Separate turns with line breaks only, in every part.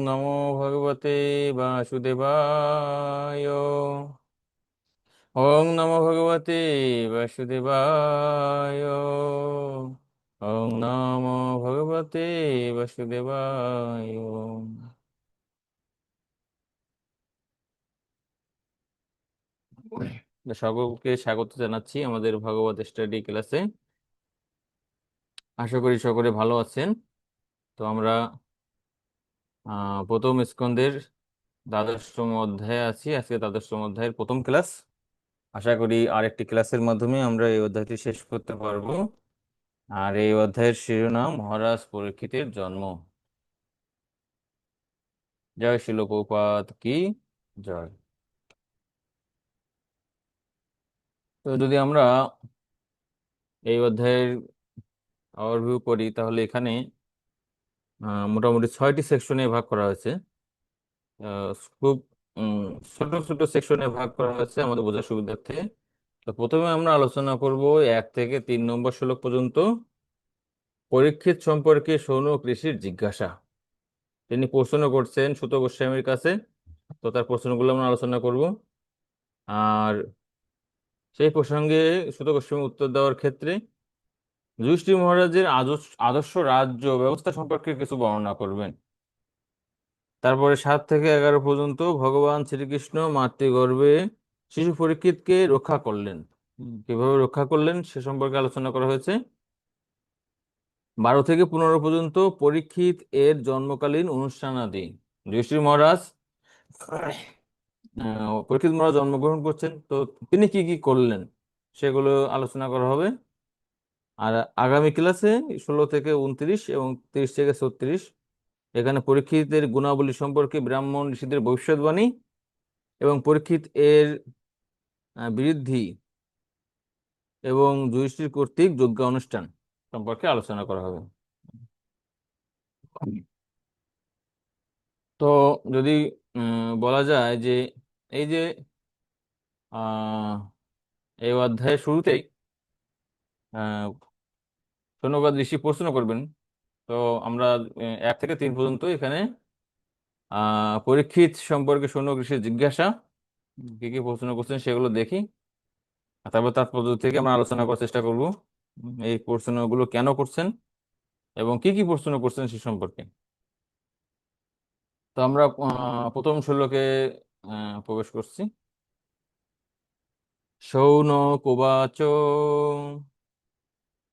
নমো ভগবতে বাসুদেবায়। ওং নমো ভগবতে বাসুদেবায়। ওং নমো ভগবতে বাসুদেবায়। সকলকে স্বাগত জানাচ্ছি আমাদের ভগবত স্টাডি ক্লাসে। আশা করি সকলে ভালো আছেন। তো আমরা প্রথম স্কন্ধের দ্বাদশতম অধ্যায়ে আছি। আজকে দ্বাদশতম অধ্যায়ের প্রথম ক্লাস। আশা করি আরেকটি ক্লাসের মাধ্যমে আমরা এই অধ্যায়টি শেষ করতে পারবো। আর এই অধ্যায়ের শিরোনাম মহারাজ পরীক্ষিতের জন্ম। জয় শিল প্রভুপাদ কি জয়। তো যদি আমরা এই অধ্যায়ের ওভারভিউ করি, তাহলে এখানে মোটামুটি 6টি সেকশনে ভাগ করা হয়েছে। খুব উম, ছোট ছোট সেকশনে ভাগ করা হয়েছে আমাদের বোঝার সুবিধার্থে। তো প্রথমে আমরা আলোচনা করব 1 থেকে 3 নম্বর শ্লোক পর্যন্ত পরীক্ষিত সম্পর্কে শৌনক ঋষির জিজ্ঞাসা। তিনি প্রশ্ন করছেন সুত গোস্বামীর কাছে। তো তার প্রশ্নগুলো আমরা আলোচনা করব। আর সেই প্রসঙ্গে সুত গোস্বামী উত্তর দেওয়ার ক্ষেত্রে যুধিষ্ঠির মহারাজের আদর্শ আদর্শ রাজ্য ব্যবস্থা সম্পর্কে কিছু বর্ণনা করবেন। তারপরে 7 থেকে 11 পর্যন্ত ভগবান শ্রীকৃষ্ণ মাতৃগর্ভে শিশু পরীক্ষিতকে রক্ষা করলেন। কিভাবে রক্ষা করলেন সে সম্পর্কে আলোচনা করা হয়েছে। 12 থেকে 15 পর্যন্ত পরীক্ষিত এর জন্মকালীন অনুষ্ঠানাদি। যুধিষ্ঠির মহারাজ পরীক্ষিত মহারাজ জন্মগ্রহণ করছেন, তো তিনি কি কি করলেন সেগুলো আলোচনা করা হবে। আর আগামী ক্লাসে 16 থেকে 29 এবং 30 থেকে 36 এখানে পরীক্ষিতের গুণাবলী সম্পর্কে ব্রাহ্মণ ঋষিদের ভবিষ্যৎবাণী এবং পরীক্ষিত এর বৃদ্ধি এবং যুধিষ্ঠির কর্তৃক যজ্ঞ অনুষ্ঠান সম্পর্কে আলোচনা করা হবে। তো যদি বলা যায় যে এই যে আহ এই অধ্যায়ের শুরুতেই আহ শৌনকাদি ঋষি প্রশ্ন করবেন। তো আমরা 1 থেকে 3 পর্যন্ত এখানে পরীক্ষিত সম্পর্কে শৌনক ঋষির জিজ্ঞাসা কি কি প্রশ্ন করছেন সেগুলো দেখি। আর তারপর তার পদ্ধতি থেকে আমরা আলোচনা করার চেষ্টা করব এই প্রশ্নগুলো কেন করছেন এবং কি কি প্রশ্ন করছেন সে সম্পর্কে। তো আমরা প্রথম শ্লোকে প্রবেশ করছি। শৌনক উবাচ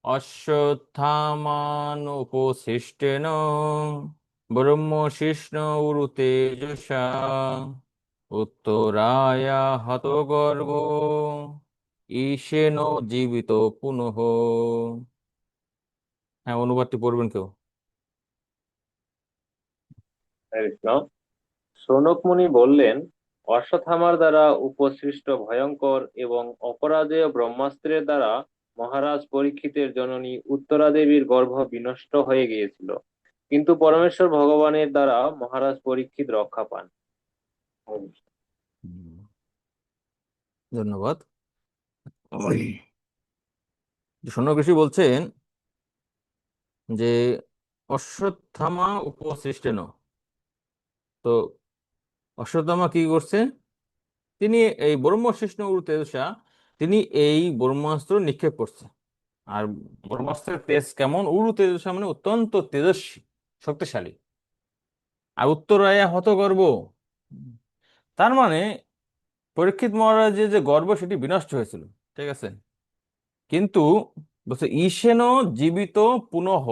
অশ্বত্থামানুপসৃষ্টেন ব্রহ্মশিষ্ণ উরুতেজসা উত্তরায়া হতগর্ভ ঈশেন জীবিত পুনঃ। হ্যাঁ, অনুবাদটি পড়বেন কেউ?
হরে কৃষ্ণ। শৌনক মুনি বললেন, অশ্বত্থামার দ্বারা উপসৃষ্ট ভয়ঙ্কর এবং অপরাজেয় ব্রহ্মাস্ত্রের দ্বারা মহারাজ পরীক্ষিতের জননী উত্তরা দেবীর গর্ভ বিনষ্ট হয়ে গিয়েছিল, কিন্তু পরমেশ্বর ভগবানের দ্বারা মহারাজ পরীক্ষিত রক্ষা পান।
হুম, ধন্যবাদ। শৌনক ঋষি বলছেন যে অশ্বত্থামা উপসৃষ্টেন। তো অশ্বত্থামা কি করছে? তিনি এই ব্রহ্মশিষ্ণ উরু তেজসা, তিনি এই ব্রহ্মাস্ত্র নিক্ষেপ করছে। আর ব্রহ্মাস্ত্রের তেজ কেমন? উরু তেজসা মানে অত্যন্ত তেজস্বী, শক্তিশালী। আর উত্তরায়া হতগর্ভ, তার মানে পরীক্ষিত মহারাজের যে গর্ভ সেটি বিনষ্ট হয়েছিল, ঠিক আছে। কিন্তু বলছে ঈশেন জীবিত পুনঃ,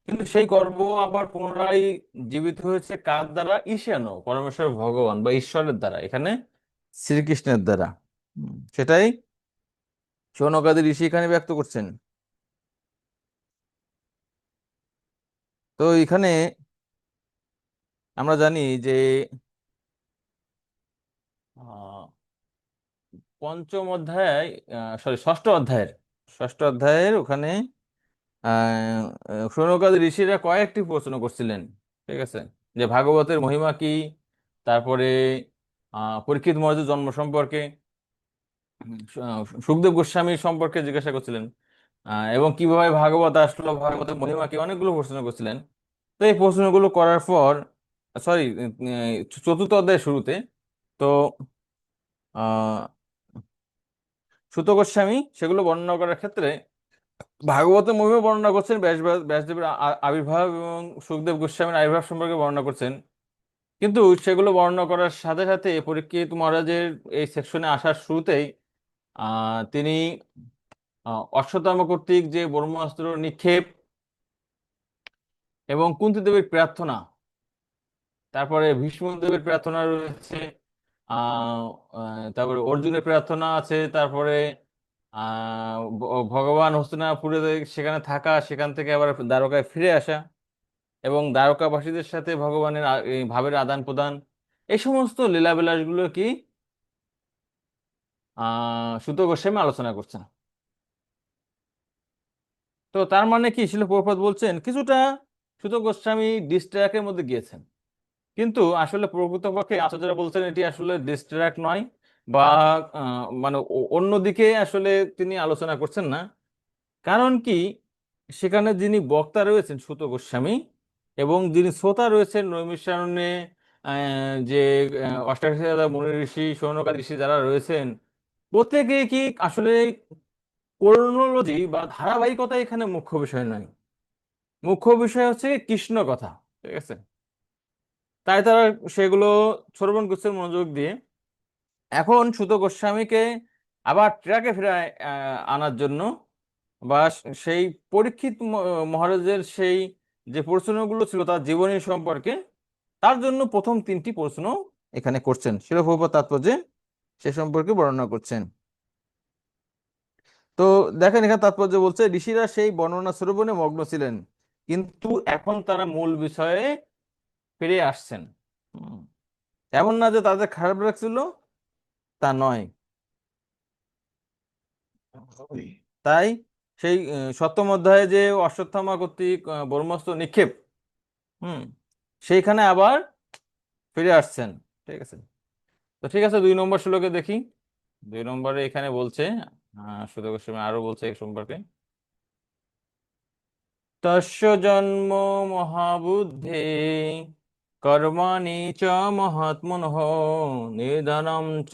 কিন্তু সেই গর্ভ আবার পুনরায় জীবিত হয়েছে কার দ্বারা? ঈশান, পরমেশ্বর ভগবান বা ঈশ্বরের দ্বারা, এখানে শ্রীকৃষ্ণের দ্বারা। সেটাই শৌনকাদি ঋষি এখানে ব্যক্ত করছেন। তো এখানে আমরা জানি যে আহ, পঞ্চম অধ্যায়, সরি ষষ্ঠ অধ্যায়ের ওখানে শৌনকাদি ঋষিরা কয়েকটি প্রশ্ন করছিলেন, ঠিক আছে। যে ভাগবতের মহিমা কি, তারপরে পরীক্ষিত মহারাজের জন্ম সম্পর্কে, সুখদেব গোস্বামী সম্পর্কে জিজ্ঞাসা করছিলেন, এবং কিভাবে ভাগবত আসলো, ভাগবতের মহিমা কি, অনেকগুলো প্রশ্ন করছিলেন। তো এই প্রশ্নগুলো করার পর সরি, চতুর্থ অধ্যায়ের শুরুতে। তো আহ সুত গোস্বামী সেগুলো বর্ণনা করার ক্ষেত্রে ভাগবত মহিমা বর্ণনা করছেন, ব্যাসদেবের আবির্ভাব এবং সুখদেব গোস্বামীর আবির্ভাব সম্পর্কে বর্ণনা করছেন। কিন্তু সেগুলো বর্ণনা করার সাথে সাথে পরীক্ষিত মহারাজের এই সেকশনে আসার শুরুতেই তিনি অশ্বত্থামা কর্তৃক যে ব্রহ্মাস্ত্র নিক্ষেপ এবং কুন্তী দেবীর প্রার্থনা, তারপরে ভীষ্ম দেবের প্রার্থনা রয়েছে, আহ তারপরে অর্জুনের প্রার্থনা আছে, তারপরে ভগবান হস্তিনাপুরে সেখানে থাকা, সেখান থেকে আবার দ্বারকায় ফিরে আসা এবং দ্বারকাবাসীদের সাথে ভগবানের এই ভাবের আদান প্রদান, এই সমস্ত লীলাবিলাসগুলো কি সুত গোস্বামী আলোচনা করছেন। তো তার মানে কি, শিল প্রভুপাদ বলছেন কিছুটা সুত গোস্বামী ডিস্ট্র্যাক্টের মধ্যে গিয়েছেন, কিন্তু আসলে প্রকৃতপক্ষে আচার্যরা বলছেন এটি আসলে ডিস্ট্র্যাক্ট নয়, বা মানে অন্যদিকে আসলে তিনি আলোচনা করছেন না। কারণ কি, সেখানে যিনি বক্তা রয়েছেন সুত গোস্বামী এবং যিনি শ্রোতা রয়েছেন নৈমিষারণ্যে যে অষ্টাদশ মুনি ঋষি, শৌনকাদি ঋষি যারা রয়েছেন, প্রত্যেকে কি আসলে ক্রোনোলজি বা ধারাবাহিকতা এখানে মুখ্য বিষয় নয়। মুখ্য বিষয় হচ্ছে কৃষ্ণ কথা। ঠিক আছে, তাই তারা সেগুলো শ্রবণ করছে মনোযোগ দিয়ে। এখন সুত গোস্বামীকে আবার ট্র্যাকে ফেরায় আনার জন্য, বা সেই পরীক্ষিত মহারাজের সেই যে প্রশ্নগুলো ছিল তার জীবনী সম্পর্কে, তার জন্য প্রথম তিনটি প্রশ্ন এখানে করছেন শিল প্রভুপাদ তাৎপর্যে, সে সম্পর্কে বর্ণনা করছেন। তো দেখেন এখানে তাৎপর্য বলছে, ঋষিরা সেই বর্ণনা শ্রবণে মগ্ন ছিলেন, কিন্তু এখন তারা মূল বিষয়ে ফিরে আসছেন। হুম, এমন না যে তাদের খারাপ লাগছিল, তা নয়। তাই সেই সপ্তম অধ্যায়ে যে অশ্বত্থামা কর্তৃক ব্রহ্মাস্ত্র নিক্ষেপ, হুম, সেইখানে আবার ফিরে আসছেন। ঠিক আছে, তো ঠিক আছে, 2 নম্বর শ্লোকে দেখি। 2 নম্বরে এখানে বলছে, সুতোর গোস্বামী আরো বলছে এই সম্পর্কে। তস্য জন্ম মহাবুদ্ধে কর্মাণি চ মহাত্মনঃ নিধনম চ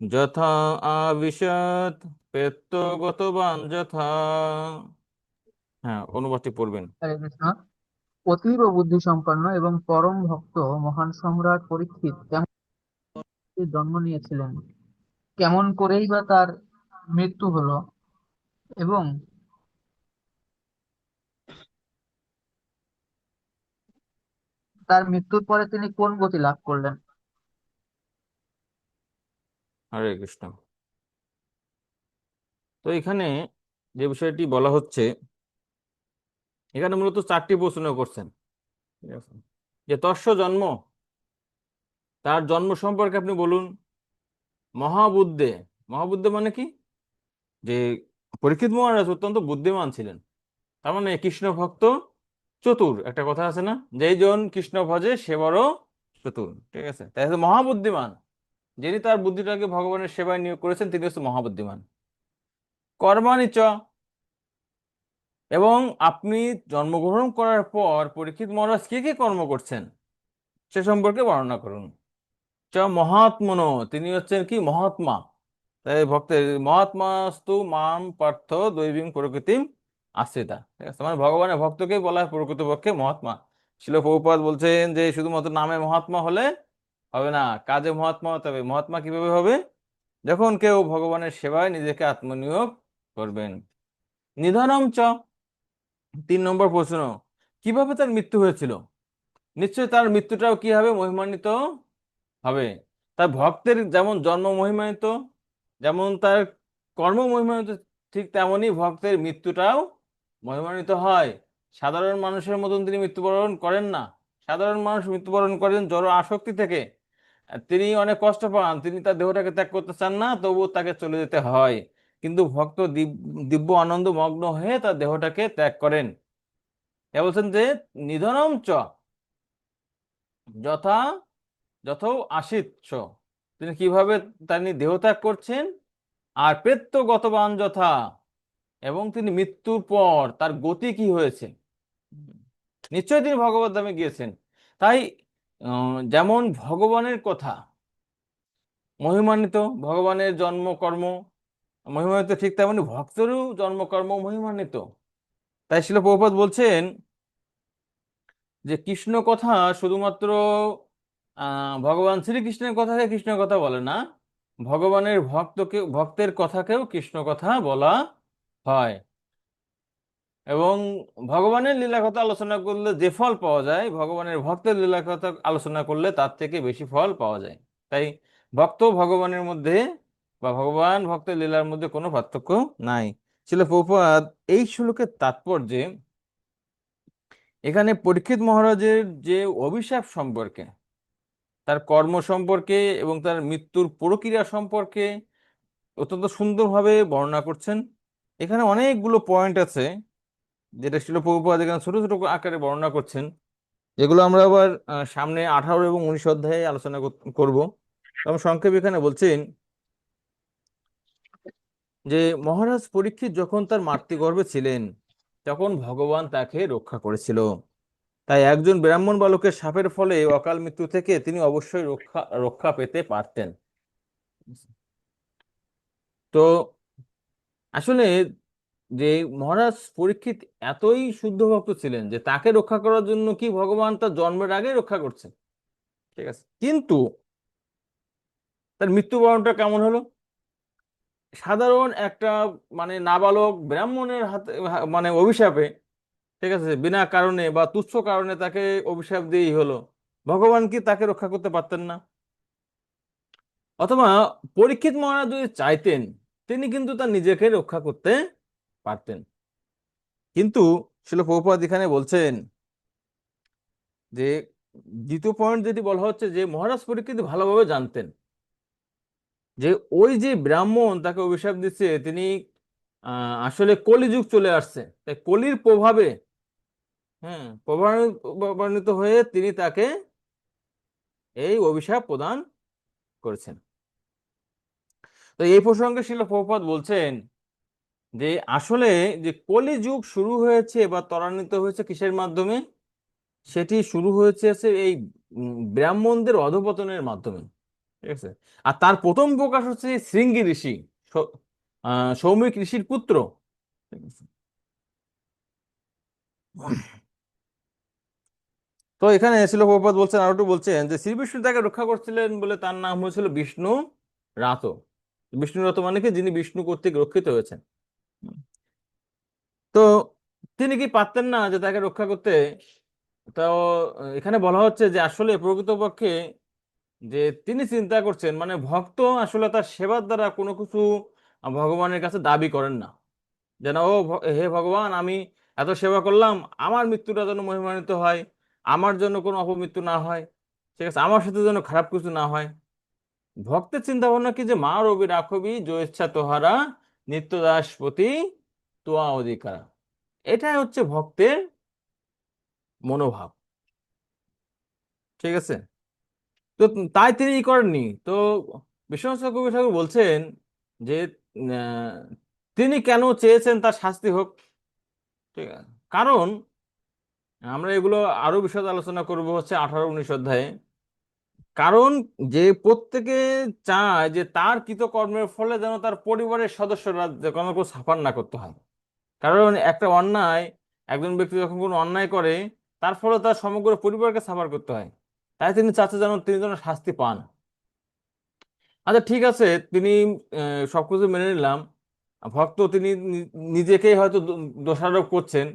যথা আবিশৎ পেত্তগতবান যথা। হ্যাঁ, অনুবাদটি পড়বেন।
হরে কৃষ্ণ। অতীব বুদ্ধি সম্পন্ন এবং পরম ভক্ত মহান সম্রাট পরীক্ষিত কেমন করে জন্ম নিয়েছিলেন, কেমন করেই বা তার মৃত্যু হলো, এবং তার মৃত্যুর পরে তিনি কোন গতি লাভ করলেন।
হরে কৃষ্ণ। তো এখানে যে বিষয়টি বলা হচ্ছে, এখানে মূলত 4টি প্রশ্ন করছেন। ঠিক আছে, যে তস্য জন্ম, তার জন্ম সম্পর্কে আপনি বলুন। মহাবুদ্ধে, মহাবুদ্ধে মানে কি, যে পরীক্ষিত মহারাজ অত্যন্ত বুদ্ধিমান ছিলেন, তার মানে কৃষ্ণ ভক্ত চতুর, একটা কথা আছে না, যেই জন কৃষ্ণ ভজে সে বড় চতুর। ঠিক আছে, তাই হচ্ছে মহাবুদ্ধিমান, যিনি তার বুদ্ধিটাকে ভগবানের সেবায় নিয়োগ করেছেন তিনি হচ্ছে মহাবুদ্ধিমান। কর্মাণি চ, এবং আপনি জন্মগ্রহণ করার পর পরীক্ষিত মহারাজ কি কি কর্ম করছেন সে সম্পর্কে বর্ণনা করুন। চ মহাত্মনো, তিনি হচ্ছেন কি মহাত্মা। তাই ভক্তের মহাত্মাস্তু মাম পার্থ দৈবীং প্রকৃতিম আশ্রিতা। ঠিক আছে, মানে ভগবানের ভক্তকে বলা হয় প্রকৃতপক্ষে মহাত্মা। শিল প্রভুপাদ বলছেন যে শুধুমাত্র নামে মহাত্মা হলে হবে না, কাজে মহাত্মা হতে হবে। মহাত্মা কিভাবে হবে? যখন কেউ ভগবানের সেবায় নিজেকে আত্মনিয়োগ করবেন। নিধনম চ, 3 নম্বর প্রশ্ন, কিভাবে তার মৃত্যু হয়েছিল? নিশ্চয়ই তার মৃত্যুটাও কি হবে? মহিমান্বিত হবে। তার ভক্তের যেমন জন্ম মহিমান্বিত, যেমন তার কর্ম মহিমান্বিত, ঠিক তেমনই ভক্তের মৃত্যুটাও মহিমান্বিত হয়। সাধারণ মানুষের মতন তিনি মৃত্যুবরণ করেন না। সাধারণ মানুষ মৃত্যুবরণ করেন জড় আসক্তি থেকে। তিনি অনেক কষ্ট পান, তিনি তার দেহটাকে ত্যাগ করতে চান না, তবুও তাকে চলে যেতে হয়। কিন্তু ভক্ত দিব্য আনন্দ মগ্ন হয়ে তার দেহটাকে ত্যাগ করেন। এ বলছেন যে নিধনম চ যথা যথৌ আসিচ্ছ, তিনি কিভাবে তিনি দেহত্যাগ করছেন, আর প্রেত্য গতবান যথা, এবং তিনি মৃত্যুর পর তার গতি কি হয়েছে। নিশ্চয়ই তিনি ভগবত ধামে গিয়েছেন। তাই যেমন ভগবানের কথা মহিমান্বিত, ভগবানের জন্মকর্ম মহিমান্বিত, ঠিক তেমনি ভক্তেরও জন্মকর্ম মহিমান্বিত। তাই শিল প্রভুপাদ বলছেন যে কৃষ্ণ কথা শুধুমাত্র ভগবান শ্রীকৃষ্ণের কথাকে কৃষ্ণ কথা বলে না, ভগবানের ভক্তের কথাকেও কৃষ্ণ কথা বলা হয়। এবং ভগবানের লীলা কথা আলোচনা করলে যে ফল পাওয়া যায়, ভগবানের ভক্তের লীলা কথা আলোচনা করলে তার থেকে বেশি ফল পাওয়া যায়। তাই ভক্ত ভগবানের মধ্যে বা ভগবান ভক্তের লীলার মধ্যে কোনো পার্থক্য নাই। ছিল প্রভুপাদ এই শ্লোকের তাৎপর্যে এখানে পরীক্ষিত মহারাজের যে অভিশাপ সম্পর্কে, তার কর্ম সম্পর্কে এবং তার মৃত্যুর প্রক্রিয়া সম্পর্কে অত্যন্ত সুন্দরভাবে বর্ণনা করছেন। এখানে অনেকগুলো পয়েন্ট আছে যেটা ছিল প্রভুপাদ এখানে ছোট ছোট আকারে বর্ণনা করছেন, যেগুলো আমরা আবার সামনে 18 এবং 19 অধ্যায়ে আলোচনা করব। আমি সংক্ষেপে এখানে বলছেন যে মহারাজ পরীক্ষিত যখন তার মাতৃগর্ভে ছিলেন তখন ভগবান তাকে রক্ষা করেছিল। তাই একজন ব্রাহ্মণ বালকের শাপের ফলে অকাল মৃত্যু থেকে তিনি অবশ্যই রক্ষা রক্ষা পেতে পারতেন। তো আসলে যে মহারাজ পরীক্ষিত এতই শুদ্ধ ভক্ত ছিলেন যে তাকে রক্ষা করার জন্য কি ভগবান তার জন্মের আগে রক্ষা করছেন, ঠিক আছে, কিন্তু তার মৃত্যুবরণটা কেমন হলো? সাধারণ একটা নাবালক ব্রাহ্মণের হাতে মানে অভিশাপে, ঠিক আছে, বিনা কারণে বা তুচ্ছ কারণে তাকে অভিশাপ দিয়েই হলো। ভগবান কি তাকে রক্ষা করতে পারতেন না? অথবা পরীক্ষিত মহারাজ যদি চাইতেন তিনি কিন্তু তার নিজেকে রক্ষা করতে পারতেন। কিন্তু শিল প্রভুপাদ এখানে বলছেন যে দ্বিতীয় পয়েন্ট যেটি বলা হচ্ছে যে মহারাজ পরীক্ষিত ভালোভাবে জানতেন যে ওই যে ব্রাহ্মণ তাকে অভিশাপ দিচ্ছে তিনি আসলে কলিযুগ চলে আসছে, তাই কলির প্রভাবে, হ্যাঁ, প্রভাবান্বিত হয়ে তিনি তাকে এই অভিশাপ প্রদান করেছেন। তো এই প্রসঙ্গে শিল প্রভুপাদ বলছেন যে আসলে যে কলিযুগ শুরু হয়েছে বা ত্বরান্বিত হয়েছে কিসের মাধ্যমে? সেটি শুরু হয়েছে এই ব্রাহ্মণদের অধঃপতনের মাধ্যমে, ঠিক আছে। আর তার প্রথম প্রকাশ হচ্ছে এই শৃঙ্গি ঋষি, সৌমিক ঋষির পুত্র, ঠিক আছে। তো এখানে শিল প্রভুপাদ বলছেন, আরো একটু বলছেন যে শ্রী বিষ্ণু তাকে রক্ষা করছিলেন বলে তার নাম হয়েছিল বিষ্ণু রাত। বিষ্ণু রাত মানে কি, যিনি বিষ্ণু কর্তৃক রক্ষিত হয়েছেন। তো তিনি কি পারতেন না যে তাকে রক্ষা করতে? তো এখানে বলা হচ্ছে যে আসলে প্রকৃতপক্ষে যে তিনি চিন্তা করছেন ভক্ত আসলে তার সেবার দ্বারা কোনো কিছু ভগবানের কাছে দাবি করেন না, যেন হে ভগবান আমি এত সেবা করলাম, আমার মৃত্যুটা যেন মহিমান্বিত হয়, আমার জন্য কোনো অপমৃত্যু না হয়, ঠিক আছে, আমার সাথে যেন খারাপ কিছু না হয়। ভক্তের চিন্তা ভাবনা কি যে মা রবি রাখবি জো ইচ্ছা তোহারা নিত্য দাসপতি তোয়া অধিকার, এটাই হচ্ছে ভক্তের মনোভাব, ঠিক আছে। তো তাই তিনি করেননি। তো বিশ্বনাথ কবি ঠাকুর বলছেন যে আহ, তিনি কেন চেয়েছেন তার শাস্তি হোক, ঠিক আছে, কারণ আমরা এগুলো আরো বিশদ আলোচনা করব হচ্ছে 18-19 অধ্যায়ে। কারণ যে প্রত্যেকে চায় যে তার কৃতকর্মের ফলে যেন তার পরিবারের সদস্যরা যে কোনো সাফার না করতে হয়। কারণ একটা অন্যায়, একজন ব্যক্তি যখন কোনো অন্যায় করে তার ফলে তার সমগ্র পরিবারকে সাফার করতে হয়। তাই তিনি চাচ্ছে যেন তিনি যেন শাস্তি পান। আচ্ছা ঠিক আছে, তিনি সবকিছু মেনে নিলাম, ভক্ত তিনি নিজেকেই হয়তো দোষারোপ করছেন,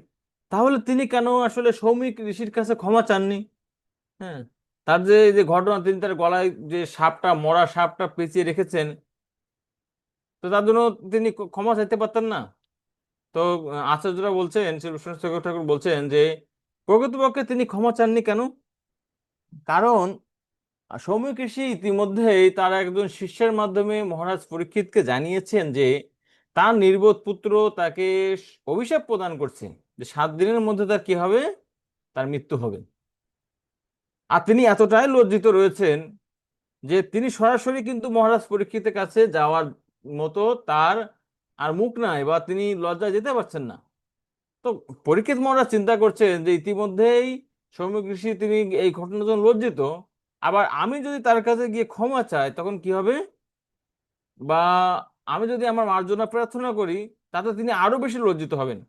তাহলে তিনি কেন আসলে সৌমিক ঋষির কাছে ক্ষমা চাননি? হ্যাঁ, তার যে যে ঘটনা, তিনি তার গলায় যে সাপটা, মরা সাপটা পেঁচিয়ে রেখেছেন, তো তার জন্য তিনি ক্ষমা চাইতে পারতেন না? তো আচার্যরা বলছেন, শ্রী বিশ্বনাথ ঠাকুর বলছেন যে প্রকৃতপক্ষে তিনি ক্ষমা চাননি কেন? কারণ সৌমিক ঋষি ইতিমধ্যেই তার একজন শিষ্যের মাধ্যমে মহারাজ পরীক্ষিতকে জানিয়েছেন যে তার নির্বোধ পুত্র তাকে অভিশাপ প্রদান করছে যে 7 দিনের মধ্যে তার কি হবে, তার মৃত্যু হবে। আর তিনি এতটাই লজ্জিত রয়েছেন যে তিনি সরাসরি কিন্তু মহারাজ পরীক্ষিতের কাছে যাওয়ার মতো তার আর মুখ নাই, বা তিনি লজ্জায় যেতে পারছেন না। তো পরীক্ষিত মহারাজ চিন্তা করছেন যে ইতিমধ্যেই সৌম্যক ঋষি তিনি এই ঘটনার জন্য লজ্জিত, আবার আমি যদি তার কাছে গিয়ে ক্ষমা চাই তখন কি হবে, বা আমি যদি আমার মার্জনা প্রার্থনা করি তাতে তিনি আরো বেশি লজ্জিত হবেন।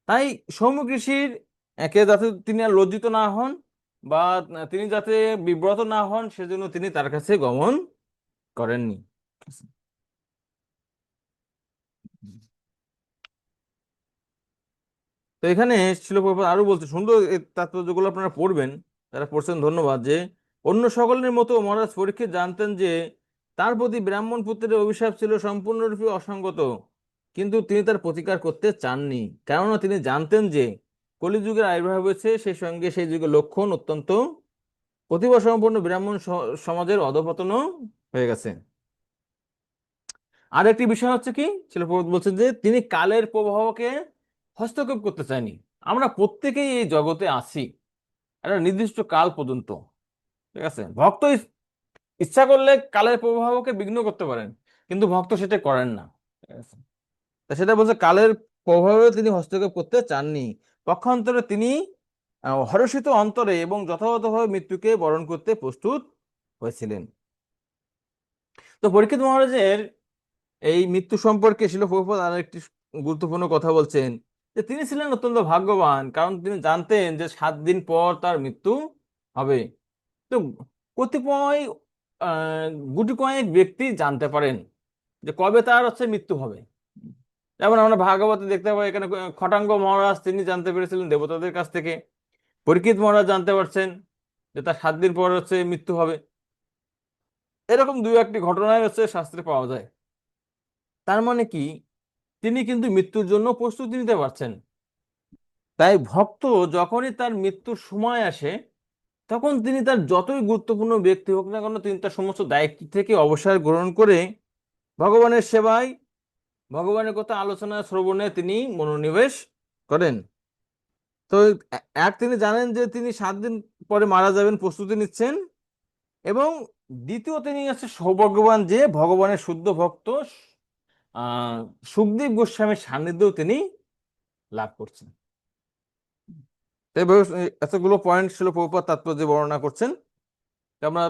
তাই সৌম্যক ঋষির একে যাতে তিনি আর লজ্জিত না হন, বা তিনি যাতে বিব্রত না হন, সেজন্য তিনি তার কাছে গমন করেননি। তো এখানে শিল প্রভুপাদ আরো বলছে, সুন্দর এই তাৎপর্যগুলো আপনারা পড়বেন, যারা পড়ছেন ধন্যবাদ, যে অন্য সকলের মতো মহারাজ পরীক্ষিত জানতেন যে তার প্রতি ব্রাহ্মণ পুত্রের অভিশাপ ছিল সম্পূর্ণরূপে অসঙ্গত, কিন্তু তিনি তার প্রতিকার করতে চাননি, কেননা তিনি জানতেন যে কলিযুগের আবির্ভাব হয়েছে, সেই সঙ্গে সেই যুগের লক্ষণ অত্যন্ত প্রতিভা সম্পন্ন ব্রাহ্মণ সমাজের অধঃপতনও হয়ে গেছে। আর একটি বিষয় হচ্ছে কি, শিলপ্রভুপাদ বলছেন যে তিনি কালের প্রবাহকে হস্তক্ষেপ করতে চায়নি। আমরা প্রত্যেকেই এই জগতে আছি একটা নির্দিষ্ট কাল পর্যন্ত, ঠিক আছে। ভক্ত ইচ্ছা করলে কালের প্রবাহকে বিঘ্ন করতে পারেন, কিন্তু ভক্ত সেটা করেন না, ঠিক আছে। তা সেটা বলছে কালের প্রভাবে তিনি হস্তক্ষেপ করতে চাননি, পক্ষান্তরে তিনি হর্ষিত অন্তরে এবং যথাযথভাবে মৃত্যুকে বরণ করতে প্রস্তুত হয়েছিলেন। তো পরীক্ষিত মহারাজের এই মৃত্যু সম্পর্কে শিল প্রভুপাদ আর একটি গুরুত্বপূর্ণ কথা বলছেন, যে তিনি ছিলেন অত্যন্ত ভাগ্যবান, কারণ তিনি জানতেন যে 7 দিন পর তার মৃত্যু হবে। তো কতিপয় আহ গুটি কয়েক ব্যক্তি জানতে পারেন যে কবে তার মৃত্যু হবে। যেমন আমরা ভাগবতে দেখতে পাই, এখানে খটাঙ্গ মহারাজ তিনি জানতে পেরেছিলেন দেবতাদের কাছ থেকে, পরীক্ষিত মহারাজ জানতে পারছেন যে তার 7 দিন পর মৃত্যু হবে। এরকম দুই একটি ঘটনায় শাস্ত্রে পাওয়া যায়। তার মানে কি, তিনি কিন্তু মৃত্যুর জন্য প্রস্তুতি নিতে পারছেন। তাই ভক্ত যখনই তার মৃত্যুর সময় আসে, তখন তিনি তার যতই গুরুত্বপূর্ণ ব্যক্তি হোক না কেন, তিনি তার সমস্ত দায়িত্ব থেকে অবসর গ্রহণ করে ভগবানের সেবায়, ভগবানের কথা আলোচনা শ্রবণে তিনি মনোনিবেশ করেন। তো তিনি জানেন যে তিনি 7 দিন পরে মারা যাবেন, প্রস্তুতি নিচ্ছেন। এবং দ্বিতীয় তিনি সৌভাগ্যবান যে ভগবানের শুদ্ধ ভক্ত আহ সুখদেব গোস্বামীর সান্নিধ্যও তিনি লাভ করছেন। তো এইভাবে এতগুলো পয়েন্ট ছিল প্রভুপাদ তাৎপর্য বর্ণনা করছেন। তো আমরা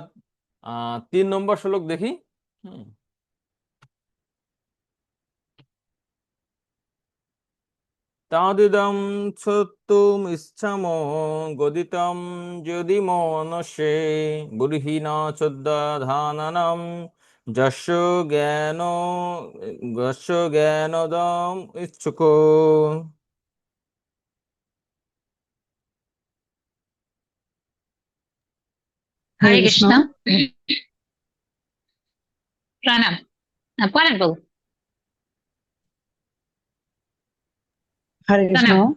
3 নম্বর শ্লোক দেখি। হুম। তাদিদম সত্যম ইচ্ছাম গদিতম যদি মনসে বুড়িহীন চোদ্দাধাননম যশ জ্ঞান যশ জ্ঞানদম ইচ্ছুক।
হরে
হরে
কৃষ্ণ।
কৃষ্ণ। প্রণাম। পড়েন বাবু।
হরে কৃষ্ণ।
প্রণাম।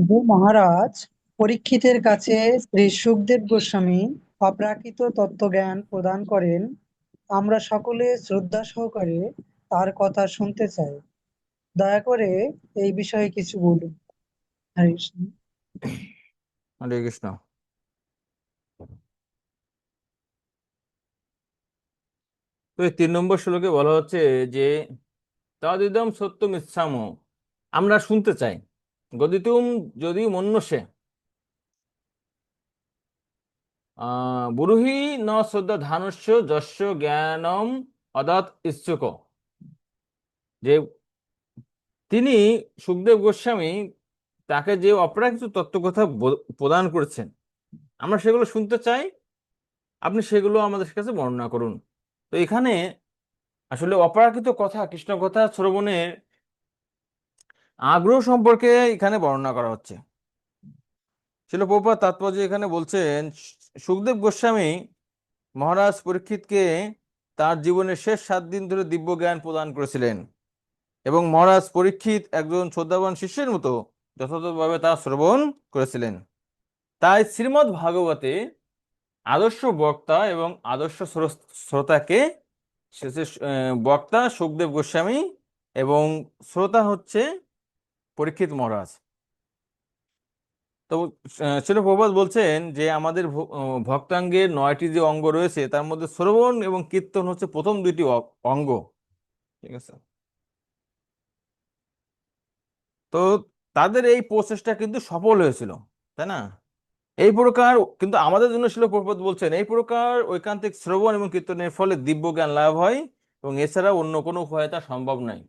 যে মহারাজ পরীক্ষিতের কাছে শ্রী সুখদেব গোস্বামী অপ্রাকৃত তত্ত্বজ্ঞান প্রদান করেন, আমরা সকলে শ্রদ্ধা সহকারে তার কথা শুনতে চাই। দয়া করে এই বিষয়ে কিছু বলুন। হরে কৃষ্ণ।
হরে কৃষ্ণ। তো এই 3 নম্বর শ্লোকে বলা হচ্ছে যে তাদিদম সত্যম ইচ্ছাম, আমরা শুনতে চাই, গদিতুম যদি মন্যসে বুরুহি ন শ্রদ্ধা ধানস্য যস্য জ্ঞানম অদাত ইচ্ছুক। যে তিনি সুখদেব গোস্বামী তাকে যে অপরাকৃত তত্ত্বকথা প্রদান করেছেন, আমরা সেগুলো শুনতে চাই, আপনি সেগুলো আমাদের কাছে বর্ণনা করুন। তো এখানে আসলে অপরাকৃত কথা, কৃষ্ণ কথা শ্রবণের আগ্রহ সম্পর্কে এখানে বর্ণনা করা হচ্ছে। শিল প্রভুপাদ তাৎপর্য এখানে বলছেন, সুখদেব গোস্বামী মহারাজ পরীক্ষিতকে তার জীবনের শেষ 7 দিন ধরে দিব্য জ্ঞান প্রদান করেছিলেন, এবং মহারাজ পরীক্ষিত একজন শ্রদ্ধাবান শিষ্যের মতো যথাযথভাবে তা শ্রবণ করেছিলেন। তাই শ্রীমদ্ ভাগবতে আদর্শ বক্তা এবং আদর্শ শ্রোতাকে বক্তা সুখদেব গোস্বামী এবং শ্রোতা হচ্ছে পরীক্ষিত মহারাজ। তো শিল প্রভুপাদ বলছেন যে আমাদের ভক্তাঙ্গের 9টি যে অঙ্গ রয়েছে, তার মধ্যে শ্রবণ এবং কীর্তন হচ্ছে প্রথম 2টি অঙ্গ, ঠিক আছে। তো তাদের এই প্রচেষ্টা কিন্তু সফল হয়েছিল। তাই না? এই প্রকার, কিন্তু আমাদের জন্য শিল প্রভুপাদ বলছেন এই প্রকার ঐকান্তিক শ্রবণ এবং কীর্তনের ফলে দিব্য জ্ঞান লাভ হয় এবং এছাড়া অন্য কোনো উপায়ে তা সম্ভব নয়।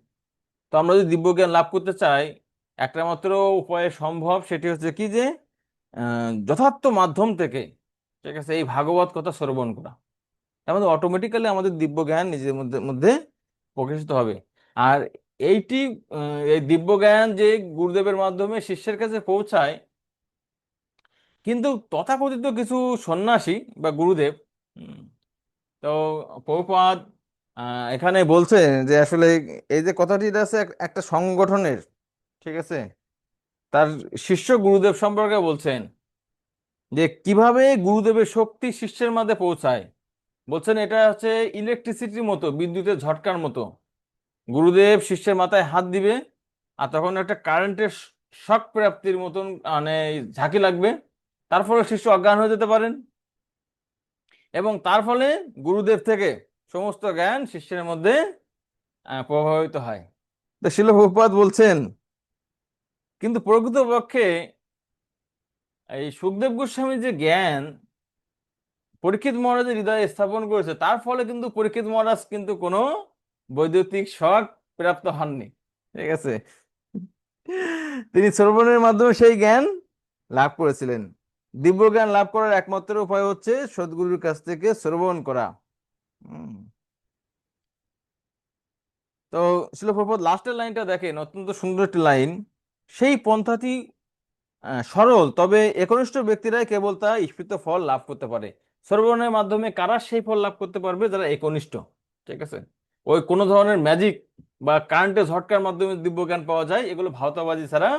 তো আমরা যদি দিব্য জ্ঞান লাভ করতে চাই, একটা মাত্র উপায়ে সম্ভব, সেটি হচ্ছে কি যে যথার্থ মাধ্যম থেকে, ঠিক আছে, এই ভাগবত কথা শ্রবণ করা। আমাদের অটোমেটিক্যালি আমাদের দিব্য জ্ঞান নিজের মধ্যে মধ্যে প্রকাশিত হবে। আর এইটি এই দিব্য জ্ঞান যে গুরুদেবের মাধ্যমে শিষ্যের কাছে পৌঁছায়, কিন্তু তথাকথিত কিছু সন্ন্যাসী বা গুরুদেব, উম, তো প্রভুপাদ এখানে বলছেন যে আসলে এই যে কথাটি, এটা আছে একটা সংগঠনের, ঠিক আছে, তার শিষ্য গুরুদেব সম্পর্কে বলছেন যে কিভাবে গুরুদেবের শক্তি শিষ্যের মাঝে পৌঁছায়। বলছেন এটা হচ্ছে ইলেকট্রিসিটির মতো, বিদ্যুতের ঝটকার মতো। গুরুদেব শিষ্যের মাথায় হাত দিবে আর তখন একটা কারেন্টের শক প্রাপ্তির মতন মানে ঝাঁকি লাগবে, তার ফলে শিষ্য অজ্ঞান হয়ে যেতে পারেন এবং তার ফলে গুরুদেব থেকে সমস্ত জ্ঞান শিষ্যের মধ্যে প্রভাবিত হয়। তো শিল প্রভুপাদ বলছেন কিন্তু প্রকৃতপক্ষে এই সুখদেব গোস্বামী যে জ্ঞান পরীক্ষিত মহারাজের হৃদয়ে স্থাপন করেছে, তার ফলে কিন্তু পরীক্ষিত মহারাজ কিন্তু কোনো বৈদ্যুতিক শক প্রাপ্ত হননি, ঠিক আছে। তিনি শ্রবণের মাধ্যমে সেই জ্ঞান লাভ করেছিলেন। দিব্য জ্ঞান লাভ করার একমাত্র উপায় হচ্ছে সদ্গুরুর কাছ থেকে শ্রবণ করা। হুম। তো শিল প্রভুপাদ লাস্টের লাইনটা দেখেন, অত্যন্ত সুন্দর একটি লাইন। সেই পন্থাটি সরল, তবে একনিষ্ঠ ব্যক্তিরাই কেবল তা ঈপ্সিত ফল লাভ করতে পারে। শ্রবণের মাধ্যমে কারা সেই ফল লাভ করতে পারবে? যারা একনিষ্ঠ, ঠিক আছে। ওই কোনো ধরনের ম্যাজিক বা কারেন্টের ঝটকার মাধ্যমে দিব্য জ্ঞান পাওয়া যায়, এগুলো ভাওতাবাজি ছাড়া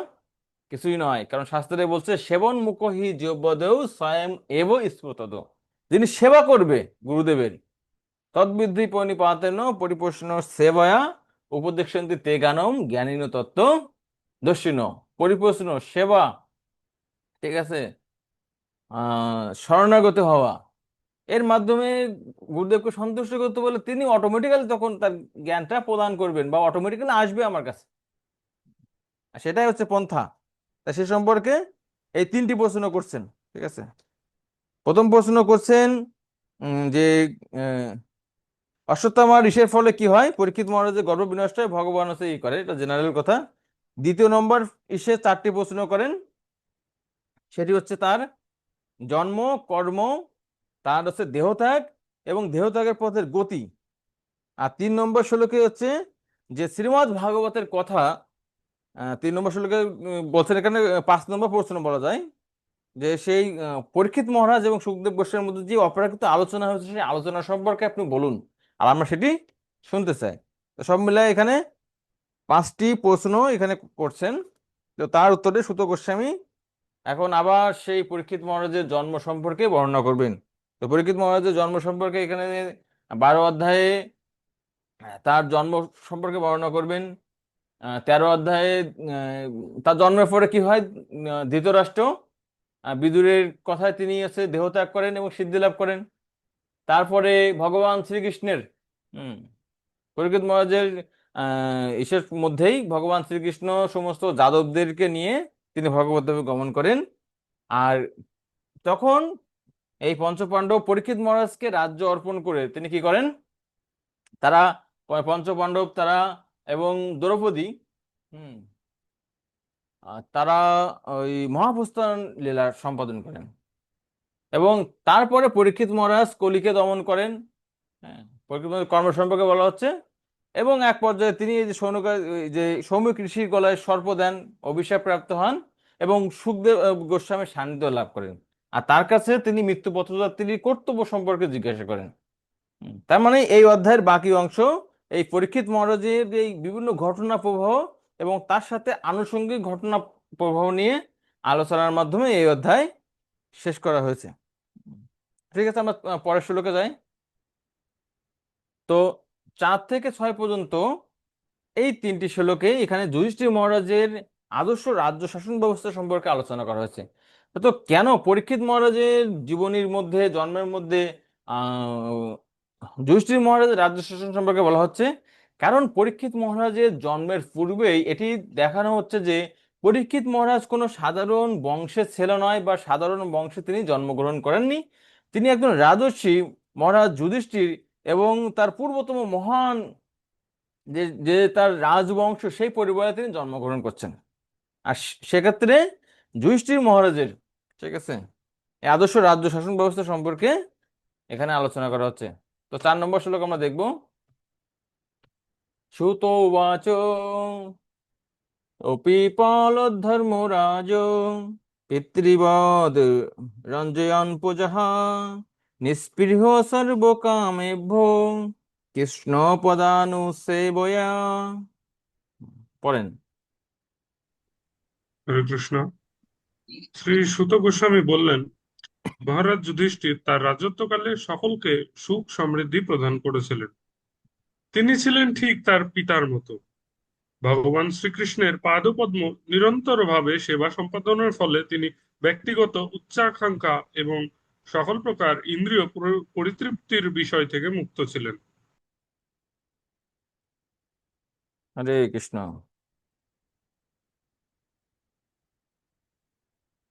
কিছুই নয়। কারণ শাস্ত্রে বলছে সেবন মুখহি যোগ্যদেও স্বয়ং এব স্ফুতদ। যিনি সেবা করবে গুরুদেবের, তদ্বিদ্ধি পরিপাতেন পরিপোষণ সেবয়া উপদেশন্তি তে জ্ঞানম জ্ঞানীন তত্ত্ব দর্শিন। পরিপোষণ সেবা, ঠিক আছে, শরণাগত হওয়া, এর মাধ্যমে গুরুদেবকে সন্তুষ্ট করতে বলে তিনি অটোমেটিক্যালি তখন তার জ্ঞানটা প্রদান করবেন বা অটোমেটিক্যালি আসবে আমার কাছে। আর সেটাই হচ্ছে পন্থা। তা সে সম্পর্কে এই তিনটি প্রশ্ন করছেন, ঠিক আছে। প্রথম প্রশ্ন করছেন যে আহ, অশ্বত্থামা ঋষের ফলে কি হয়? পরীক্ষিত মহারাজের গর্ভ বিনষ্ট হয়, ভগবান হচ্ছে ই করে, এটা জেনারেল কথা। দ্বিতীয় নম্বর ইসে চারটি প্রশ্ন করেন, সেটি হচ্ছে তার জন্ম, কর্ম, তার হচ্ছে দেহত্যাগ এবং দেহত্যাগের পথের গতি। আর 3 নম্বর শ্লোকে হচ্ছে যে শ্রীমদ্ ভাগবতের কথা। 3 নম্বর শ্লোকে বলছেন এখানে 5 নম্বর প্রশ্ন বলা যায় যে সেই পরীক্ষিত মহারাজ এবং সুখদেব গোস্বামীর মধ্যে যে অপেক্ষিত আলোচনা হয়েছে, সেই আলোচনা সম্পর্কে আপনি বলুন, আর আমরা সেটি শুনতে চাই। তো সব মিলায় এখানে 5টি প্রশ্ন এখানে করছেন। তো তার উত্তরে সুত গোস্বামী এখন আবার সেই পরীক্ষিত মহারাজের জন্ম সম্পর্কে বর্ণনা করবেন। তো পরীক্ষিত মহারাজের জন্ম সম্পর্কে এখানে 12 অধ্যায়ে তার জন্ম সম্পর্কে বর্ণনা করবেন। 13 অধ্যায়ে তার জন্মের পরে কি হয়, ধৃতরাষ্ট্র বিদুরের কথায় তিনি দেহত্যাগ করেন এবং সিদ্ধি লাভ করেন। তারপরে ভগবান শ্রীকৃষ্ণের হম পরীক্ষিত মহারাজের ইসের মধ্যেই ভগবান শ্রীকৃষ্ণ সমস্ত যাদবদেরকে নিয়ে তিনি ভগবদ্ধামে গমন করেন। আর তখন এই পঞ্চপাণ্ডব পরীক্ষিত মহারাজকে রাজ্য অর্পণ করে তিনি কি করেন, তারা পঞ্চপাণ্ডব তারা এবং দ্রৌপদী, হুম তারা ওই মহাপ্রস্থান লীলা সম্পাদন করেন এবং তারপরে পরীক্ষিত মহারাজ কলিকে দমন করেন। হ্যাঁ, পরীক্ষিত মহারাজ কর্ম সম্পর্কে বলা হচ্ছে। এবং এক পর্যায়ে তিনি এই যে যে সৌমিক ঋষির গলায় সর্প দেন, অভিশাপ প্রাপ্ত হন এবং সুখদেব গোস্বামীর সান্নিধ্য লাভ করেন। আর তার কাছে তিনি মৃত্যু পথযাত্রীর কর্তব্য সম্পর্কে জিজ্ঞাসা করেন। তার মানে এই অধ্যায়ের বাকি অংশ এই পরীক্ষিত মহারাজের এই বিভিন্ন ঘটনা প্রবাহ এবং তার সাথে আনুষঙ্গিক ঘটনা প্রবাহ নিয়ে আলোচনার মাধ্যমে এই অধ্যায় শেষ করা হয়েছে। ঠিক আছে, আমরা পরের শ্লোকে যাই। তো 4 থেকে 6 পর্যন্ত এই 3টি শ্লোকে এখানে যুধিষ্ঠির মহারাজের আদর্শ রাজ্য শাসন ব্যবস্থা সম্পর্কে আলোচনা করা হয়েছে। তো কেন পরীক্ষিত মহারাজের জীবনীর মধ্যে, জন্মের মধ্যে যুধিষ্ঠির মহারাজের রাজ্য শাসন সম্পর্কে বলা হচ্ছে? কারণ পরীক্ষিত মহারাজের জন্মের পূর্বেই এটি দেখানো হচ্ছে যে পরীক্ষিত মহারাজ কোনো সাধারণ বংশের ছেলে নয় বা সাধারণ বংশে তিনি জন্মগ্রহণ করেননি। তিনি একজন রাজর্ষি মহারাজ যুধিষ্ঠির এবং তার পূর্বতম মহান যে যে তার রাজবংশ সেই পরিবারে তিনি জন্মগ্রহণ করছেন। আর সেক্ষেত্রে যুধিষ্ঠির মহারাজের, ঠিক আছে, এই আদর্শ রাজ্য শাসন ব্যবস্থা সম্পর্কে এখানে আলোচনা করা হচ্ছে। তো 4 নম্বর শ্লোক আমরা দেখব। সুত উবাচ অপিপালধর্মরাজ পিতৃবদ রঞ্জয়ন প্রজাঃ নিস্পৃহ সর্বকামেভ্য কৃষ্ণ পদানুসেবয়া। পড়েন।
হরে কৃষ্ণ। শ্রী সুত গোস্বামী বললেন, মহারাজ যুধিষ্ঠির তার রাজত্বকালে সকলকে সুখ সমৃদ্ধি প্রদান করেছিলেন। তিনি ছিলেন ঠিক তার পিতার মতো। ভগবান শ্রীকৃষ্ণের পাদপদ্ম নিরন্তরভাবে সেবা সম্পাদনের ফলে তিনি ব্যক্তিগত উচ্চাকাঙ্ক্ষা এবং সকল প্রকার ইন্দ্রিয় পরিতৃপ্তির বিষয় থেকে মুক্ত ছিলেন।
হরে কৃষ্ণ।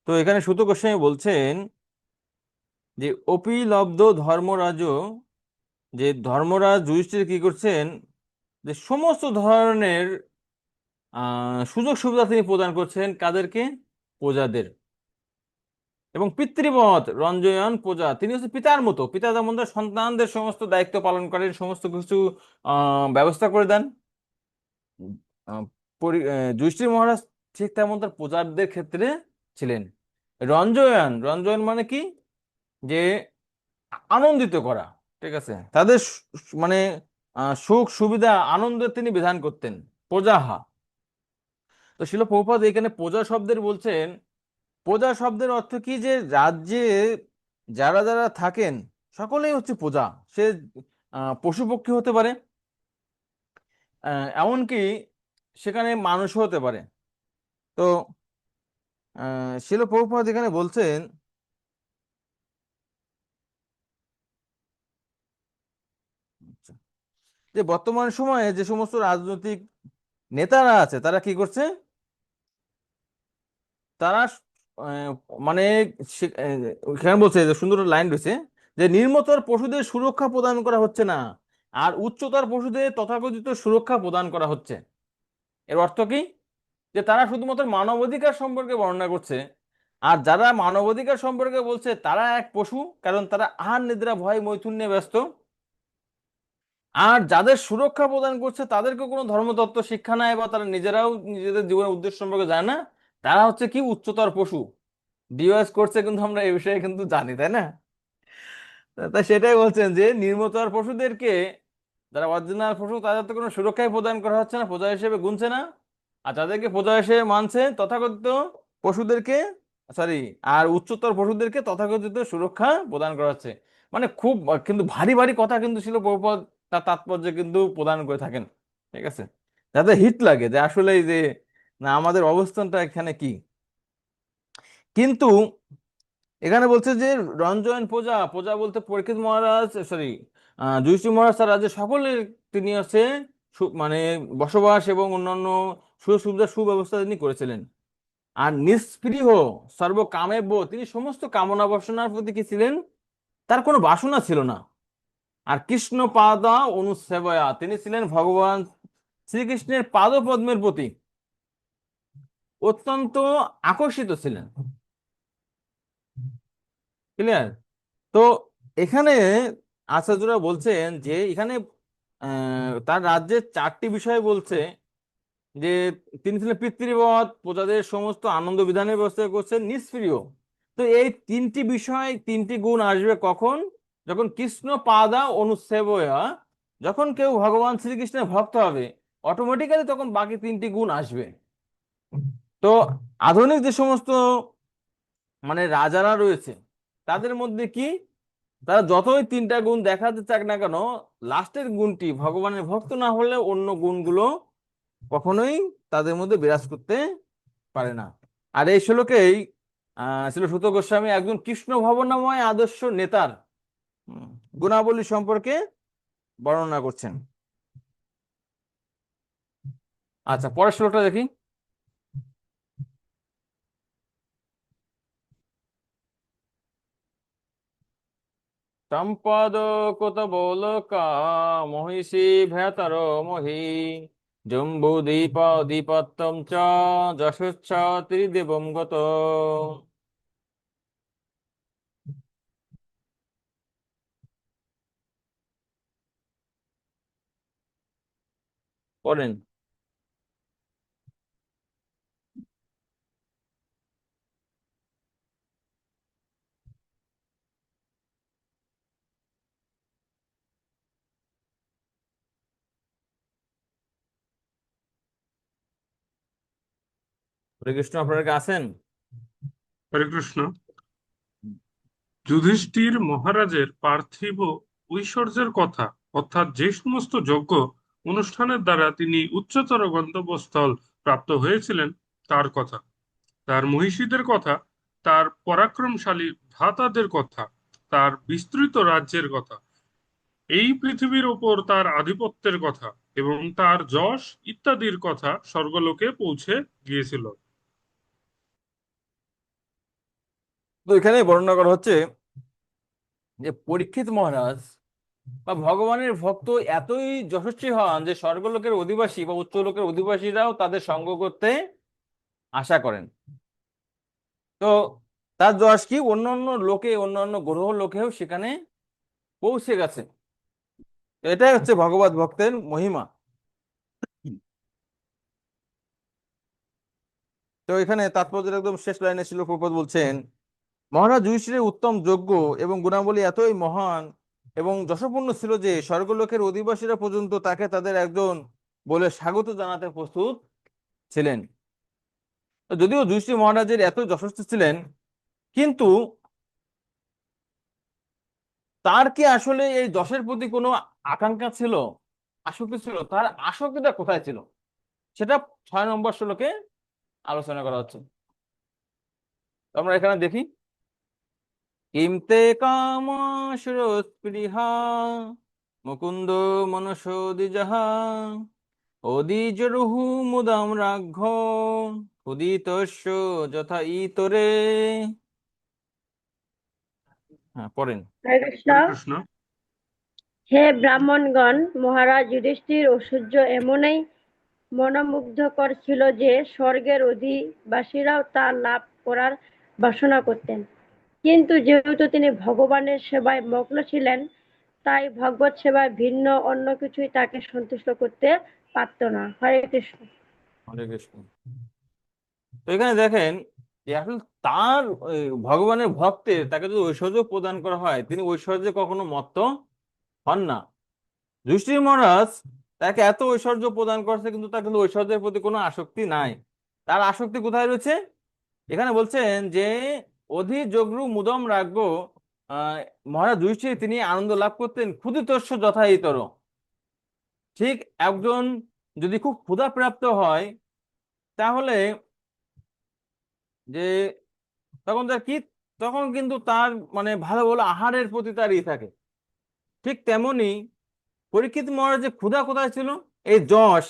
তো এখানে সুত গোস্বামী বলছেন যে অপিলব্ধ ধর্মরাজ, যে ধর্মরাজ যুধিষ্ঠির কি করছেন, যে সমস্ত ধরনের সুযোগ সুবিধা তিনি প্রদান করছেন কাদেরকে? প্রজাদের। এবং পিতৃবৎ রঞ্জয়ন প্রজা, তিনি হচ্ছে পিতার মতো, পিতা যেমন তার সন্তানদের সমস্ত দায়িত্ব পালন করেন, সমস্ত কিছু ব্যবস্থা করে দেন, যুধিষ্ঠির মহারাজ ঠিক তেমন তার প্রজাদের ক্ষেত্রে ছিলেন। রঞ্জয়ন, রঞ্জয়ন মানে কি? যে আনন্দিত করা, ঠিক আছে, তাদের মানে সুখ সুবিধা আনন্দ তিনি বিধান করতেন। প্রজাহা। তো শিল প্রভুপাদ এখানে প্রজা শব্দের বলছেন, প্রজা শব্দের অর্থ কি? যে রাজ্যে যারা যারা থাকেন সকলেই হচ্ছে প্রজা। সে পশু পক্ষী হতে পারে, এমনকি সেখানে মানুষও হতে পারে। তো শিল প্রভুপাদ এখানে বলছেন যে বর্তমান সময়ে যে সমস্ত রাজনৈতিক নেতারা আছে তারা কি করছে, তারা মানে এখানে বলছে যে সুন্দর লাইন রয়েছে যে নিম্নতর পশুদের সুরক্ষা প্রদান করা হচ্ছে না, আর উচ্চতর পশুদের তথাকথিত সুরক্ষা প্রদান করা হচ্ছে। এর অর্থ কি? যে তারা শুধুমাত্র মানবাধিকার সম্পর্কে বর্ণনা করছে, আর যারা মানবাধিকার সম্পর্কে বলছে তারা এক পশু, কারণ তারা আহার নিদ্রা ভয় মৈথুন নিয়ে ব্যস্ত। আর যাদের সুরক্ষা প্রদান করছে তাদেরকে কোনো ধর্মতত্ত্ব শিক্ষা নেয় বা তারা নিজেরাও নিজেদের জীবনের উদ্দেশ্য সম্পর্কে জানে না, তারা হচ্ছে কি উচ্চতর পশু। ডিওএস করছে কিন্তু আমরা এই বিষয়ে কিন্তু জানি, তাই না? তাই সেটাই বলছেন যে নিম্নতর পশুদেরকে, যারা অরিজিনাল পশু, তাদের তো কোনো সুরক্ষাই প্রদান করা হচ্ছে না, প্রজা হিসেবে গুনছে না। আর যাদেরকে প্রজা হিসেবে মানছে তথাকথিত পশুদেরকে, সরি, আর উচ্চতর পশুদেরকে তথাকথিত সুরক্ষা প্রদান করা হচ্ছে। মানে খুব কিন্তু ভারী ভারী কথা কিন্তু ছিল প্রভুপাদ তার তাৎপর্য কিন্তু প্রদান করে থাকেন, ঠিক আছে, যাতে হিট লাগে যে আসলে যে না আমাদের অবস্থানটা এখানে কি। কিন্তু এখানে বলছে যে রঞ্জয়ন প্রজা, প্রজা বলতে পরীক্ষিত মহারাজ, সরি, যুধিষ্ঠির মহারাজ তার রাজ্যে সকলের তিনি হচ্ছে মানে বসবাস এবং অন্যান্য সুযোগ সুবিধা সুব্যবস্থা তিনি করেছিলেন। আর নিষ্পৃহ সর্বকামেভ্য, তিনি সমস্ত কামনা বাসনার প্রতি কি ছিলেন? তার কোনো বাসনা ছিল না। আর কৃষ্ণ পাদা অনুসেবয়া, তিনি ছিলেন ভগবান শ্রীকৃষ্ণের পাদপদ্মের প্রতি অত্যন্ত আকর্ষিত ছিলেন। ক্লিয়ার? তো এখানে আচার্যরা বলছেন যে এখানে তার রাজ্যের 4টি বিষয় বলছে যে তিনি ছিলেন পিতৃবৎ, প্রজাদের সমস্ত আনন্দ বিধানের ব্যবস্থা করছেন, নিষ্প্রিয়। তো এই 3টি বিষয়, 3টি গুণ আসবে কখন? যখন কৃষ্ণ পাদা অনুসেবয়া, যখন কেউ ভগবান শ্রীকৃষ্ণের ভক্ত হবে অটোমেটিক্যালি তখন বাকি 3টি গুণ আসবে। তো আধুনিক যে সমস্ত মানে রাজারা রয়েছে তাদের মধ্যে কি, তারা যতই 3টা গুণ দেখাতে চাক না কেন, লাস্টের গুণটি ভগবানের ভক্ত না হলে অন্য গুণগুলো কখনোই তাদের মধ্যে বিরাজ করতে পারে না। আর এই শ্লোকেই ছিল সুত গোস্বামী একজন কৃষ্ণ ভাবনাময় আদর্শ নেতার গুণাবলী সম্পর্কে বর্ণনা করছেন। আচ্ছা, পরের শ্লোকটা দেখি। সম্পাদক তব লোকা মহিষী ভেতর মহি জম্বু দীপত্তম চ যশোচ্ছ ত্রিদেবম গত। পড়েন। হরে কৃষ্ণ, আপনারা কি আছেন?
হরে কৃষ্ণ। যুধিষ্ঠির মহারাজের পার্থিব ঐশ্বর্যের কথা, অর্থাৎ যে সমস্ত যজ্ঞ অনুষ্ঠানের দ্বারা তিনি উচ্চতর গন্তব্যস্থল প্রাপ্ত হয়েছিলেন তার কথা, তার মহিষীদের কথা, তার পরাক্রমশালী ভ্রাতাদের কথা, তার বিস্তৃত রাজ্যের কথা, এই পৃথিবীর ওপর তার আধিপত্যের কথা এবং তার যশ ইত্যাদির কথা স্বর্গলোকে পৌঁছে গিয়েছিল।
তো এখানে বর্ণনা করা হচ্ছে যে পরীক্ষিত মহারাজ বা ভগবানের ভক্ত এতই যশস্বী হন যে স্বর্গলোকের অধিবাসী বা উচ্চ লোকের অধিবাসীরাও তাদের সঙ্গ করতে আশা করেন। তো তার যশ কি অন্যান্য লোকে, অন্যান্য গ্রহ লোকেও সেখানে পৌঁছে গেছে। তো এটাই হচ্ছে ভগবত ভক্তের মহিমা। তো এখানে তাৎপর্যের একদম শেষ লাইনে ছিল, প্রভুপাদ বলছেন মহারাজ যুধিষ্ঠিরের উত্তম যজ্ঞ এবং গুণাবলী এতই মহান এবং যশপূর্ণ ছিল যে স্বর্গলোকের অধিবাসীরা পর্যন্ত তাকে তাদের একজন বলে স্বাগত জানাতে প্রস্তুত ছিলেন। তো যদিও যুধিষ্ঠির মহারাজের এত যশস্বী ছিলেন, কিন্তু তার কি আসলে এই যশের প্রতি কোনো আকাঙ্ক্ষা ছিল, আসক্তি ছিল? তার আসক্তিটা কোথায় ছিল সেটা 6 নম্বর শ্লোকে আলোচনা করা হচ্ছে। তো আমরা এখানে দেখি, কিমতে কামাশুরস্পৃহা মুকুন্দ মনসোদিজাহা অদিজরুহু মুদাম রাঘ্য উদিতস্য যথা ইতরে। হ্যাঁ, পড়েন।
হরে কৃষ্ণ।
হরে কৃষ্ণ।
হে ব্রাহ্মণগণ, মহারাজ যুধিষ্ঠির ঐশ্বর্য এমনই মনোমুগ্ধকর ছিল যে স্বর্গের অধিবাসীরাও তা লাভ করার বাসনা করতেন। কিন্তু যেহেতু তিনি ভগবানের সেবায় মগ্ন ছিলেন, তাই ভগবত সেবায় ভিন্ন অন্য কিছুই তাকে সন্তুষ্ট করতে পারত না। হরে কৃষ্ণ।
হরে কৃষ্ণ। তো এখানে দেখেন যে আসলে তার ভগবানের ভক্তের তাকে যদি ঐশ্বর্য প্রদান করা হয়, তিনি ঐশ্বর্যে কখনো মত্ত হন না। যুধিষ্ঠির মহারাজ তাকে এত ঐশ্বর্য প্রদান করছে, কিন্তু তার কিন্তু ঐশ্বর্যের প্রতি কোনো আসক্তি নাই। তার আসক্তি কোথায় রয়েছে? এখানে বলছেন যে অধি যোগ্রু মুদম রাগ্য, আহ মহারাজ যুধিষ্ঠির তিনি আনন্দ লাভ করতেন ক্ষুধিতস্য যথাহিতর। ঠিক একজন যদি খুব ক্ষুধাপ্রাপ্ত হয়, তাহলে যে তখন তার কি, তখন কিন্তু তার মানে ভালো ভালো আহারের প্রতি তার থাকে। ঠিক তেমনি পরীক্ষিত মহারাজের ক্ষুধা কোথায় ছিল? এই যশ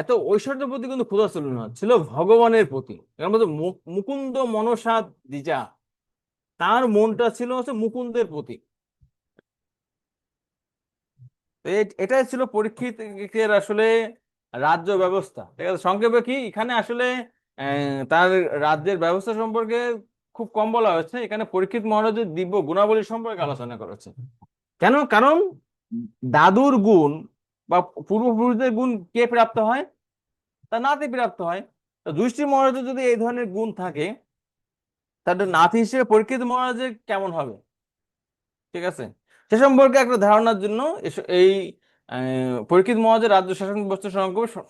এত ঐশ্বর্যের প্রতি কিন্তু ক্ষুধা ছিল না, ছিল ভগবানের প্রতি। এর মধ্যে মুকুন্দ মনসা দ্বিজা, তার মনটা ছিল হচ্ছে মুকুন্দের প্রতি। তো এটাই ছিল পরীক্ষিতের আসলে রাজ্য ব্যবস্থা। ঠিক আছে, সংক্ষেপে কি এখানে আসলে তার রাজ্যের ব্যবস্থা সম্পর্কে খুব কম বলা হয়েছে। এখানে পরীক্ষিত মহারাজের দিব্য গুণাবলী সম্পর্কে আলোচনা করা হচ্ছে। কেন? কারণ দাদুর গুণ বা পূর্বপুরুষদের গুণ কে প্রাপ্ত হয়? তার নাতি প্রাপ্ত হয়। তো যুধিষ্ঠির মহারাজের যদি এই ধরনের গুণ থাকে, তাহলে নাতি হিসেবে পরীক্ষিত মহারাজের কেমন হবে? ঠিক আছে, সে সম্পর্কে একটা ধারণার জন্য এই পরীক্ষিত মহারাজের রাজ্য শাসন ব্যবস্থা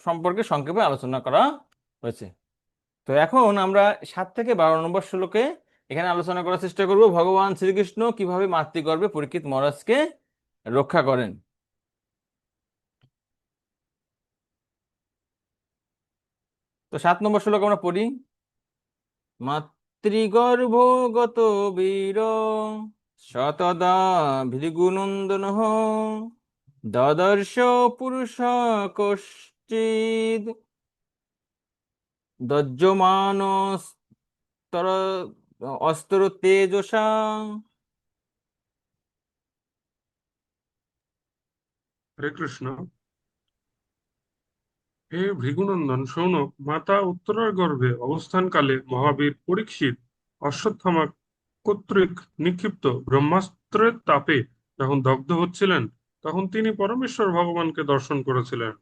সম্পর্কে সংক্ষেপে আলোচনা করা হয়েছে। তো এখন আমরা 7 থেকে 12 নম্বর শ্লোকে এখানে আলোচনা করার চেষ্টা করব ভগবান শ্রীকৃষ্ণ কিভাবে মাতৃগর্ভে পরীক্ষিত মহারাজকে রক্ষা করেন। তো 7 নম্বর শ্লোক আমরা পড়ি। মাতৃগর্ভগত বীর শতদা ভৃগুনন্দন দদর্শ পুরুষ কশ্চিদ দজ্জমান অস্ত্র তেজসা
হরে কৃষ্ণ। হে ভৃগুনন্দন শৌনক, মাতা উত্তরার গর্ভে অবস্থানকালে মহাবীর পরীক্ষিত অশ্বত্থামা কর্তৃক নিক্ষিপ্ত ব্রহ্মাস্ত্রের তাপে যখন দগ্ধ হচ্ছিলেন, তখন তিনি পরমেশ্বর ভগবানকে দর্শন করেছিলেন।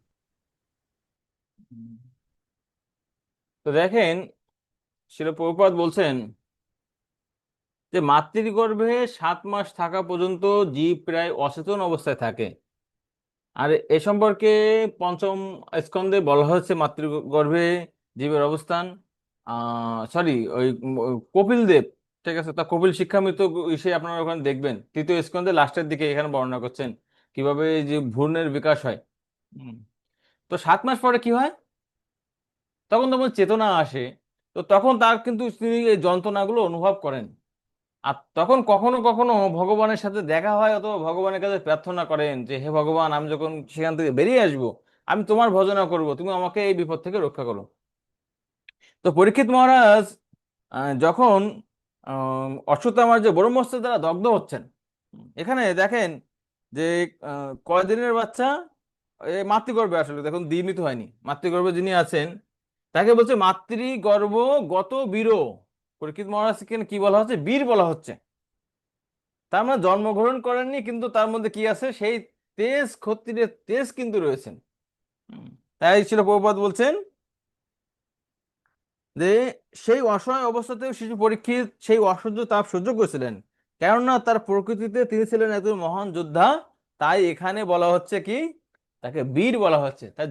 তো দেখেন, শিল প্রভুপাদ বলছেন যে মাতৃগর্ভে 7 মাস থাকা পর্যন্ত জীব প্রায় অচেতন অবস্থায় থাকে। আর এ সম্পর্কে পঞ্চম স্কন্ধে বলা হয়েছে মাতৃগর্ভে জীবের অবস্থান। সরি, ওই কপিল দেব, ঠিক আছে, তা কপিল শিক্ষামৃত ইসে আপনারা ওখানে দেখবেন, তৃতীয় স্কন্ধে লাস্টের দিকে এখানে বর্ণনা করছেন কিভাবে এই যে ভ্রূণের বিকাশ হয়। হুম। তো 7 মাস পরে কি হয়, তখন তখন চেতনা আসে। তো তখন তার কিন্তু তিনি এই যন্ত্রণাগুলো অনুভব করেন। আর তখন কখনো কখনো ভগবানের সাথে দেখা হয়, অথবা ভগবানের কাছে প্রার্থনা করেন যে হে ভগবান, আমি যখন সেখান থেকে বেরিয়ে আসবো, আমি তোমার ভজনা করব, তুমি আমাকে এই বিপদ থেকে রক্ষা করো। তো পরীক্ষিত মহারাজ যখন অশ্বত্থামার যে ব্রহ্মাস্ত্র দ্বারা দগ্ধ হচ্ছেন, এখানে দেখেন যে কয়দিনের বাচ্চা, মাতৃগর্ভে, আসলে দেখুন দ্বিমিত হয়নি, মাতৃগর্ভে যিনি আছেন তাকে বলছে মাতৃগর্ভ গত বীর। পরীক্ষিত মহারাজকে কি বলা হচ্ছে? বীর বলা হচ্ছে। তার মানে জন্মগ্রহণ করেননি, কিন্তু তার মধ্যে কি আছে? সেই তেজ, ক্ষত্রিয়ের তেজ কিন্তু রয়েছেন। হুম। তাই ছিল প্রভুপাদ বলছেন যে সেই অসহায় অবস্থাতেও শিশু পরীক্ষিত সেই অসহ্য তাপ সহ্য করেছিলেন, কেননা তার প্রকৃতিতে তিনি ছিলেন একজন মহান যোদ্ধা। তাই এখানে বলা হচ্ছে কি, তাকে বীর বলা হচ্ছে। তাই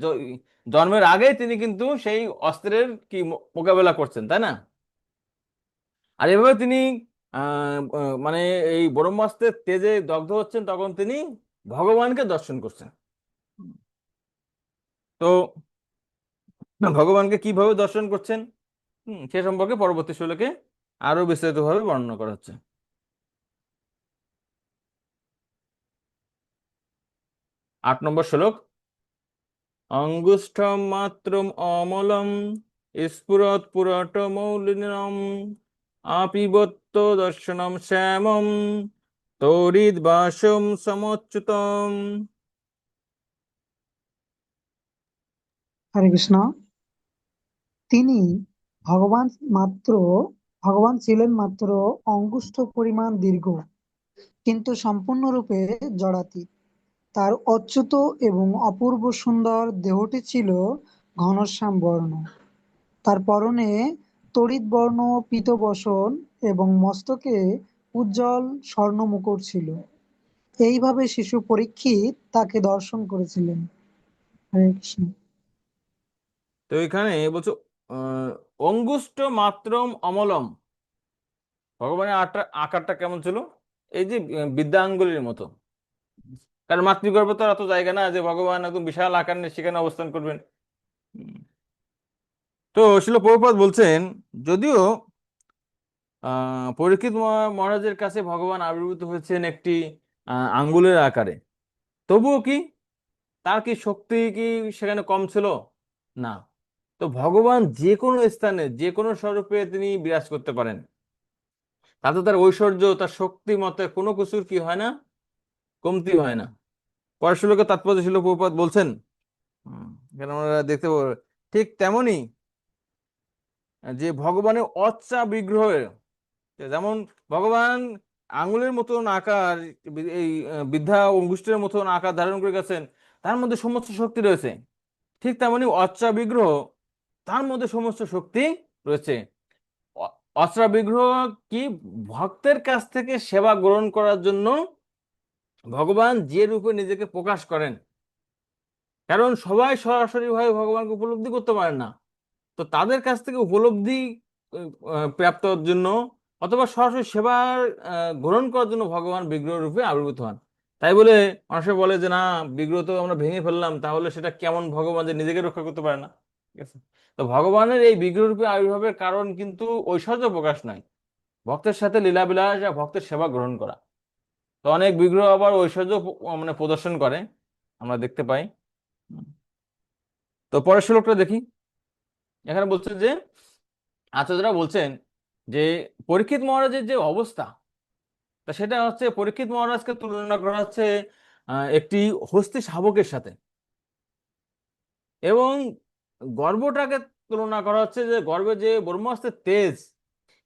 জন্মের আগেই তিনি কিন্তু সেই অস্ত্রের কি মোকাবেলা করছেন, তাই না? আর এভাবে তিনি মানে এই ব্রহ্মাস্ত্রের তেজে দগ্ধ হচ্ছেন, তখন তিনি ভগবানকে দর্শন করছেন। তো ভগবানকে কিভাবে দর্শন করছেন, সে সম্পর্কে পরবর্তী শ্লোকে আরো বিস্তারিতভাবে বর্ণনা করা হচ্ছে। 8 নম্বর শ্লোক। অঙ্গুষ্ঠম মাত্রম অমলম স্ফুরৎ পুরটমৌলিনম আপিবত্ত দর্শনম শ্যামম তরিদ বাসম সমচ্যুতম।
হরে কৃষ্ণ। তিনি ভগবান মাত্র ভগবান ছিলেন মাত্র অঙ্গুষ্ঠ পরিমাণ দীর্ঘ, কিন্তু সম্পূর্ণরূপে জড়াতীত। তার অচ্যুত এবং অপূর্ব সুন্দর দেহটি ছিল ঘনশ্যাম বর্ণ। তার পরনে তড়িৎ বর্ণ পীতবসন এবং মস্তকে উজ্জ্বল স্বর্ণ মুকুট ছিল। এইভাবে শিশু পরীক্ষিত তাকে দর্শন করেছিলেন। হরে কৃষ্ণ।
তো এখানে বলছো আহ, অঙ্গুষ্ঠ মাত্রম অমলম, ভগবানের আকারটা কেমন ছিল? এই যে বিদ্যা আঙ্গুলির মতো। কারণ মাতৃগর্ভে তো এত জায়গা না যে ভগবান একদম বিশাল আকার নিয়ে সেখানে অবস্থান করবেন। উম, তো শিল প্রভুপাদ বলছেন, যদিও পরীক্ষিত মহারাজের কাছে ভগবান আবির্ভূত হয়েছেন একটি আঙ্গুলের আকারে, তবুও কি তার কি শক্তি কি সেখানে কম ছিল? না। তো ভগবান যে কোনো স্থানে যে কোনো স্বরূপে তিনি বিরাজ করতে পারেন, তাতে তার ঐশ্বর্য, তার শক্তি মতে কোনো কিছুর কি হয় না, কমতি হয় না। পরের শ্লোকে তাৎপর্য ছিল প্রভুপাদ বলছেন, এখানে আমরা দেখতে পাবো ঠিক তেমনি যে ভগবানের অচ্চা বিগ্রহের, যেমন ভগবান আঙুলের মতন আকার, এই বৃদ্ধা অঙ্গুষ্ঠের মতন আকার ধারণ করে গেছেন, তার মধ্যে সমস্ত শক্তি রয়েছে। ঠিক তেমনি অচ্চা বিগ্রহ, তার মধ্যে সমস্ত শক্তি রয়েছে। অস্ত্র বিগ্রহ কি, ভক্তের কাছ থেকে সেবা গ্রহণ করার জন্য ভগবান যে রূপে নিজেকে প্রকাশ করেন, কারণ সবাই সরাসরি ভাবে ভগবানকে উপলব্ধি করতে পারেন না। তো তাদের কাছ থেকে উপলব্ধি প্রাপ্তর জন্য, অথবা সরাসরি সেবার গ্রহণ করার জন্য ভগবান বিগ্রহ রূপে আবির্ভূত হন। তাই বলে মানুষে বলে যে না, বিগ্রহ তো আমরা ভেঙে ফেললাম, তাহলে সেটা কেমন ভগবান যে নিজেকে রক্ষা করতে পারে না। ঠিক আছে। তো ভগবানের এই বিগ্রহ রূপে আবির্ভাবের কারণ কিন্তু ঐশ্বর্য প্রকাশ নয়, ভক্তের সাথে লীলাবিলাস বা ভক্তের সেবা গ্রহণ করা। তো অনেক বিগ্রহ আবার ঐশ্বর্য মানে প্রদর্শন করে, আমরা দেখতে পাই। তো পরের শ্লোকটা দেখি। এখানে বলছে যে আচার্যরা বলছেন যে পরীক্ষিত মহারাজের যে অবস্থা, তা সেটা হচ্ছে পরীক্ষিত মহারাজকে তুলনা করা হচ্ছে একটি হস্তী শাবকের সাথে, এবং গর্ভটাকে তুলনা করা হচ্ছে যে গর্ভে যে ব্রহ্মাস্ত্রের তেজ,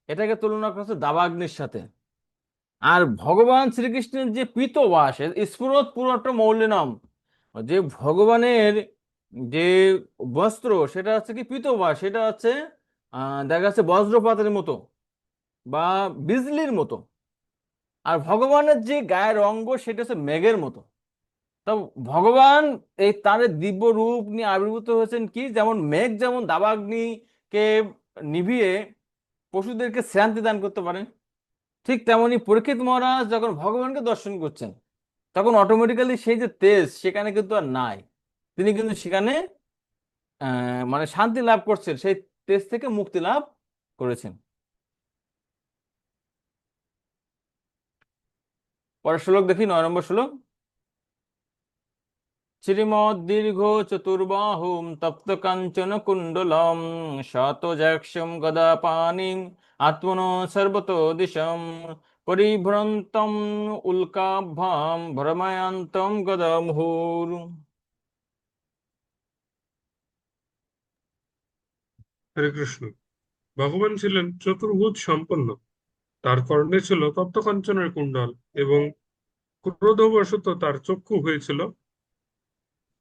এটাকে তুলনা করা হচ্ছে দাবাগ্নির সাথে। আর ভগবান শ্রীকৃষ্ণের যে পীতবাস, স্ফুরত পুরোটা মৌলিনম, যে ভগবানের যে বস্ত্র সেটা হচ্ছে কি পীতবাস, সেটা হচ্ছে দেখা যাচ্ছে বজ্রপাতের মতো বা বিজলির মতো। আর ভগবানের যে গায়ের অঙ্গ সেটা হচ্ছে মেঘের মতো। তো ভগবান এই তার দিব্য রূপ নিয়ে আবির্ভূত হয়েছেন কি, যেমন মেঘ যেমন দাবাগ্নিকে নিভিয়ে পশুদেরকে শ্রান্তি দান করতে পারে, ঠিক তেমনি পরীক্ষিত মহারাজ যখন ভগবানকে দর্শন করছেন তখন অটোমেটিক্যালি সেই যে তেজ সেখানে কিন্তু আর নাই। তিনি কিন্তু সেখানে মানে শান্তি লাভ করছেন, সেই তেজ থেকে মুক্তি লাভ করেছেন। পরের শ্লোক দেখি, 9 নম্বর শ্লোক। শ্রীমদ্দীর্ঘ চতুর্বাহুম তপ্ত কাঞ্চন কুণ্ডলম শতযক্ষম গদাপাণিং আত্মনো সর্বতো দিশম পরিভ্রন্তম উল্কাভাম ভ্রময়ন্তম গদমুহুর।
হরে কৃষ্ণ। ভগবান ছিলেন চতুর্ভুজ সম্পন্ন। তার কর্ণে ছিল তপ্তকাঞ্চনের কুণ্ডল এবং ক্রোধবশত তার চক্ষু হয়েছিল